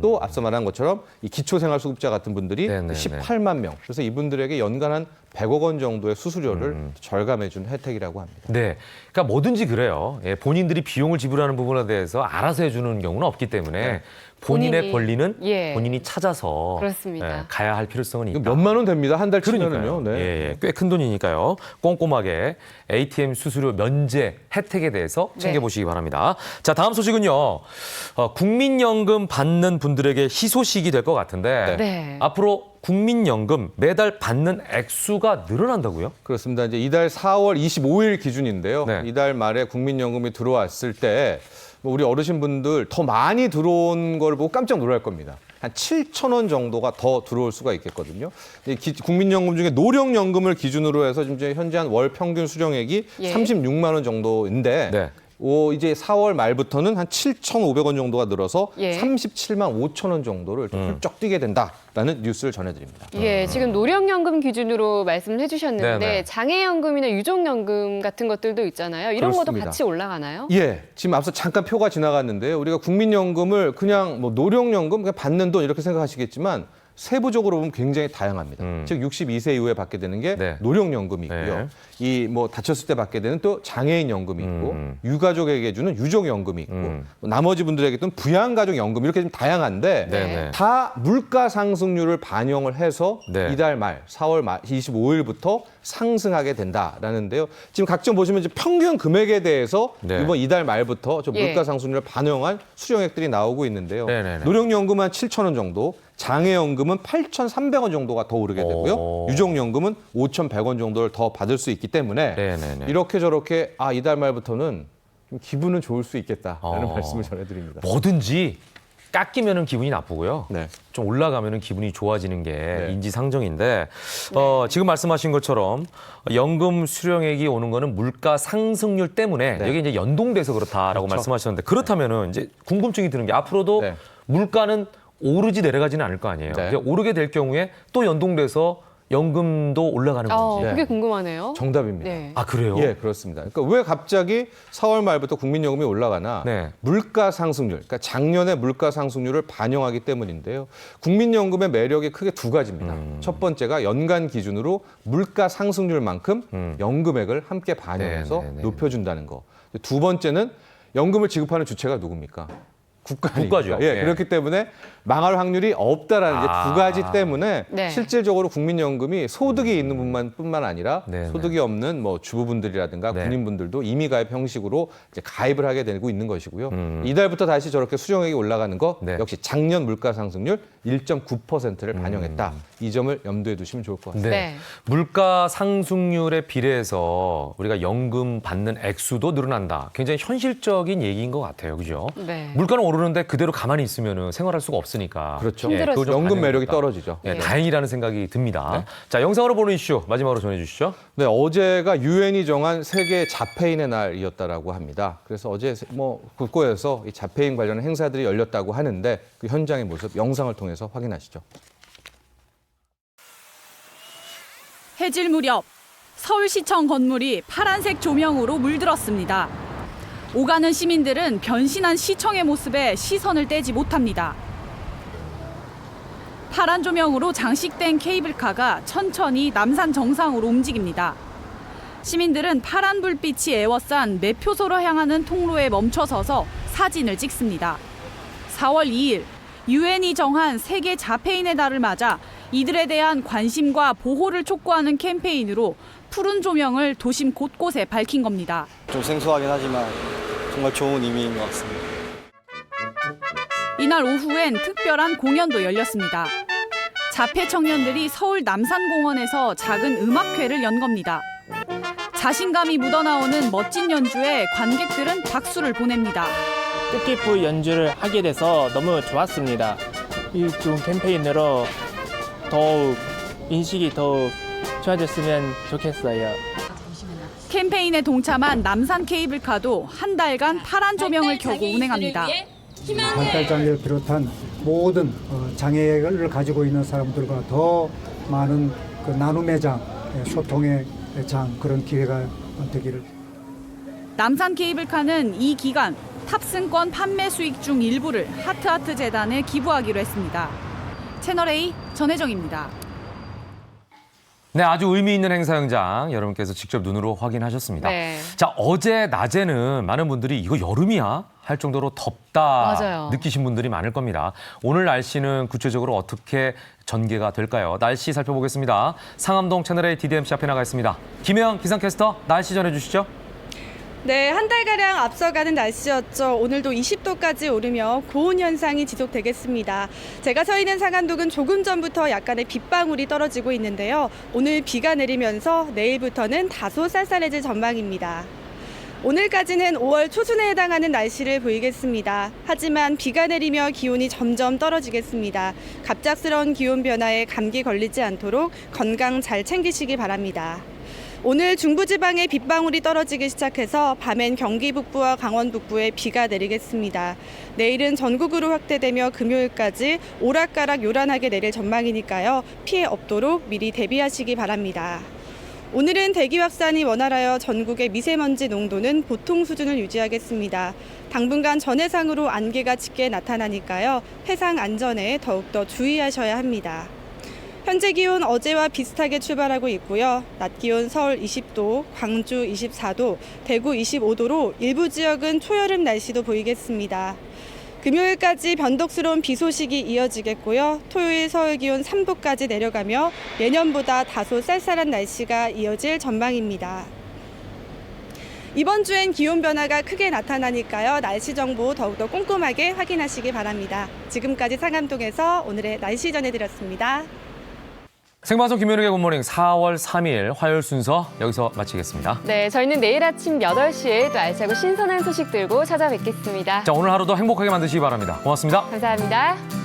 또 앞서 말한 것처럼 이 기초생활수급자 같은 분들이 네네네. 18만 명. 그래서 이분들에게 연간 한 100억 원 정도의 수수료를 절감해 준 혜택이라고 합니다. 네. 그러니까 뭐든지 그래요. 예, 본인들이 비용을 지불하는 부분에 대해서 알아서 해주는 경우는 없기 때문에 본인의 본인이, 권리는 예. 본인이 찾아서 그렇습니다. 예, 가야 할 필요성은 있다. 이거 몇만 원 됩니다. 한 달 그러니까요. 치면은요. 네. 예, 예. 꽤 큰 돈이니까요. 꼼꼼하게 ATM 수수료 면제 혜택에 대해서 챙겨보시기 바랍니다. 자, 다음 소식은요. 국민연금 받는 분들에게 희소식이 될 것 같은데 네. 앞으로 국민연금 매달 받는 액수가 늘어난다고요? 그렇습니다. 이제 이달 4월 25일 기준인데요. 네. 이달 말에 국민연금이 들어왔을 때 우리 어르신분들 더 많이 들어온 걸 보고 깜짝 놀랄 겁니다. 한 7,000원 정도가 더 들어올 수가 있겠거든요. 국민연금 중에 노령연금을 기준으로 해서 지금 현재 한 월 평균 수령액이 예. 36만 원 정도인데 네. 이제 4월 말부터는 한 7,500원 정도가 늘어서 예. 37만 5천 원 정도를 좀 훌쩍 뛰게 된다라는 뉴스를 전해드립니다. 예, 지금 노령연금 기준으로 말씀을 해주셨는데 네네. 장애연금이나 유족연금 같은 것들도 있잖아요. 이런 것도 그렇습니다. 같이 올라가나요? 예, 지금 앞서 잠깐 표가 지나갔는데요. 우리가 국민연금을 그냥 뭐 노령연금 그냥 받는 돈 이렇게 생각하시겠지만 세부적으로 보면 굉장히 다양합니다. 즉 62세 이후에 받게 되는 게 네. 노령연금이 있고요. 네. 이 뭐 다쳤을 때 받게 되는 또 장애인연금이 있고 유가족에게 주는 유족연금이 있고 뭐 나머지 분들에게 또 부양가족연금 이렇게 좀 다양한데 네. 다 물가 상승률을 반영을 해서 네. 이달 말 4월 말 25일부터 상승하게 된다라는데요. 지금 각종 보시면 이제 평균 금액에 대해서 네. 이번 이달 말부터 저 예. 물가 상승률을 반영한 수령액들이 나오고 있는데요. 네네네. 노령연금은 한 7,000원 정도, 장애연금은 8,300원 정도가 더 오르게 되고요. 오. 유족연금은 5,100원 정도를 더 받을 수 있기 때문에 네네네. 이렇게 저렇게 이달 말부터는 좀 기분은 좋을 수 있겠다라는 말씀을 전해드립니다. 뭐든지 깎이면은 기분이 나쁘고요. 네. 좀 올라가면은 기분이 좋아지는 게 네. 인지상정인데 지금 말씀하신 것처럼 연금 수령액이 오는 거는 물가 상승률 때문에 네. 여기 이제 연동돼서 그렇다라고 그렇죠. 말씀하셨는데 그렇다면은 이제 궁금증이 드는 게 앞으로도 네. 물가는 오르지 내려가지는 않을 거 아니에요. 네. 이게 오르게 될 경우에 또 연동돼서 연금도 올라가는 건지. 그게 궁금하네요. 정답입니다. 네. 아 그래요? 예, 그렇습니다. 그러니까 왜 갑자기 4월 말부터 국민연금이 올라가나? 네. 물가 상승률, 그러니까 작년의 물가 상승률을 반영하기 때문인데요. 국민연금의 매력이 크게 두 가지입니다. 첫 번째가 연간 기준으로 물가 상승률만큼 연금액을 함께 반영해서 네. 높여준다는 거. 두 번째는 연금을 지급하는 주체가 누굽니까? 국가죠. 예, 예. 그렇기 때문에 망할 확률이 없다라는 이제 두 가지 때문에 네. 실질적으로 국민연금이 소득이 있는 뿐만 아니라 네, 소득이 없는 뭐 주부분들이라든가 네. 군인분들도 임의 가입 형식으로 이제 가입을 하게 되고 있는 것이고요. 이달부터 다시 저렇게 수령액이 올라가는 거 네. 역시 작년 물가 상승률 1.9%를 반영했다. 이 점을 염두에 두시면 좋을 것 같습니다. 네. 물가 상승률에 비례해서 우리가 연금 받는 액수도 늘어난다. 굉장히 현실적인 얘기인 것 같아요. 그죠? 네. 물가는 오르는데 그대로 가만히 있으면 생활할 수가 없으니까. 그렇죠. 힘들어지죠. 그걸 좀 연금 매력이 반영해야겠다. 떨어지죠. 예, 네. 다행이라는 생각이 듭니다. 자, 영상으로 보는 이슈 마지막으로 전해주시죠. 네, 어제가 유엔이 정한 세계 자폐인의 날이었다라고 합니다. 그래서 어제 뭐 곳곳에서 이 자폐인 관련 행사들이 열렸다고 하는데 그 현장의 모습 영상을 통해서 확인하시죠. 해질 무렵 서울시청 건물이 파란색 조명으로 물들었습니다. 오가는 시민들은 변신한 시청의 모습에 시선을 떼지 못합니다. 파란 조명으로 장식된 케이블카가 천천히 남산 정상으로 움직입니다. 시민들은 파란 불빛이 에워싼 매표소로 향하는 통로에 멈춰서서 사진을 찍습니다. 4월 2일 유엔이 정한 세계 자폐인의 날을 맞아 이들에 대한 관심과 보호를 촉구하는 캠페인으로 푸른 조명을 도심 곳곳에 밝힌 겁니다. 좀 생소하긴 하지만 정말 좋은 의미인 것 같습니다. 이날 오후엔 특별한 공연도 열렸습니다. 자폐 청년들이 서울 남산공원에서 작은 음악회를 연 겁니다. 자신감이 묻어나오는 멋진 연주에 관객들은 박수를 보냅니다. 뜻깊은 연주를 하게 돼서 너무 좋았습니다. 이 좋은 캠페인으로 더욱 인식이 더욱 좋아졌으면 좋겠어요. 캠페인에 동참한 남산 케이블카도 한 달간 파란 조명을 켜고 운행합니다. 발달장애를 비롯한 모든 장애를 가지고 있는 사람들과 더 많은 그 나눔의 장, 소통의 장 그런 기회가 되기를. 남산 케이블카는 이 기간 탑승권 판매 수익 중 일부를 하트하트 재단에 기부하기로 했습니다. 채널A 전혜정입니다. 네, 아주 의미 있는 행사 현장 여러분께서 직접 눈으로 확인하셨습니다. 네. 자, 어제 낮에는 많은 분들이 이거 여름이야? 할 정도로 덥다 맞아요. 느끼신 분들이 많을 겁니다. 오늘 날씨는 구체적으로 어떻게 전개가 될까요? 날씨 살펴보겠습니다. 상암동 채널A DDMC 앞에 나가 있습니다. 김혜영 기상캐스터 날씨 전해주시죠. 네, 한 달가량 앞서가는 날씨였죠. 오늘도 20도까지 오르며 고온 현상이 지속되겠습니다. 제가 서 있는 상암동은 조금 전부터 약간의 빗방울이 떨어지고 있는데요. 오늘 비가 내리면서 내일부터는 다소 쌀쌀해질 전망입니다. 오늘까지는 5월 초순에 해당하는 날씨를 보이겠습니다. 하지만 비가 내리며 기온이 점점 떨어지겠습니다. 갑작스러운 기온 변화에 감기 걸리지 않도록 건강 잘 챙기시기 바랍니다. 오늘 중부지방에 빗방울이 떨어지기 시작해서 밤엔 경기 북부와 강원 북부에 비가 내리겠습니다. 내일은 전국으로 확대되며 금요일까지 오락가락 요란하게 내릴 전망이니까요. 피해 없도록 미리 대비하시기 바랍니다. 오늘은 대기 확산이 원활하여 전국의 미세먼지 농도는 보통 수준을 유지하겠습니다. 당분간 전해상으로 안개가 짙게 나타나니까요. 해상 안전에 더욱더 주의하셔야 합니다. 현재 기온 어제와 비슷하게 출발하고 있고요. 낮 기온 서울 20도, 광주 24도, 대구 25도로 일부 지역은 초여름 날씨도 보이겠습니다. 금요일까지 변덕스러운 비 소식이 이어지겠고요. 토요일 서울 기온 3도까지 내려가며 예년보다 다소 쌀쌀한 날씨가 이어질 전망입니다. 이번 주엔 기온 변화가 크게 나타나니까요. 날씨 정보 더욱더 꼼꼼하게 확인하시기 바랍니다. 지금까지 상암동에서 오늘의 날씨 전해드렸습니다. 생방송 김현욱의 굿모닝 4월 3일 화요일 순서 여기서 마치겠습니다. 네, 저희는 내일 아침 8시에 또 알차고 신선한 소식 들고 찾아뵙겠습니다. 자, 오늘 하루도 행복하게 만드시기 바랍니다. 고맙습니다. 감사합니다.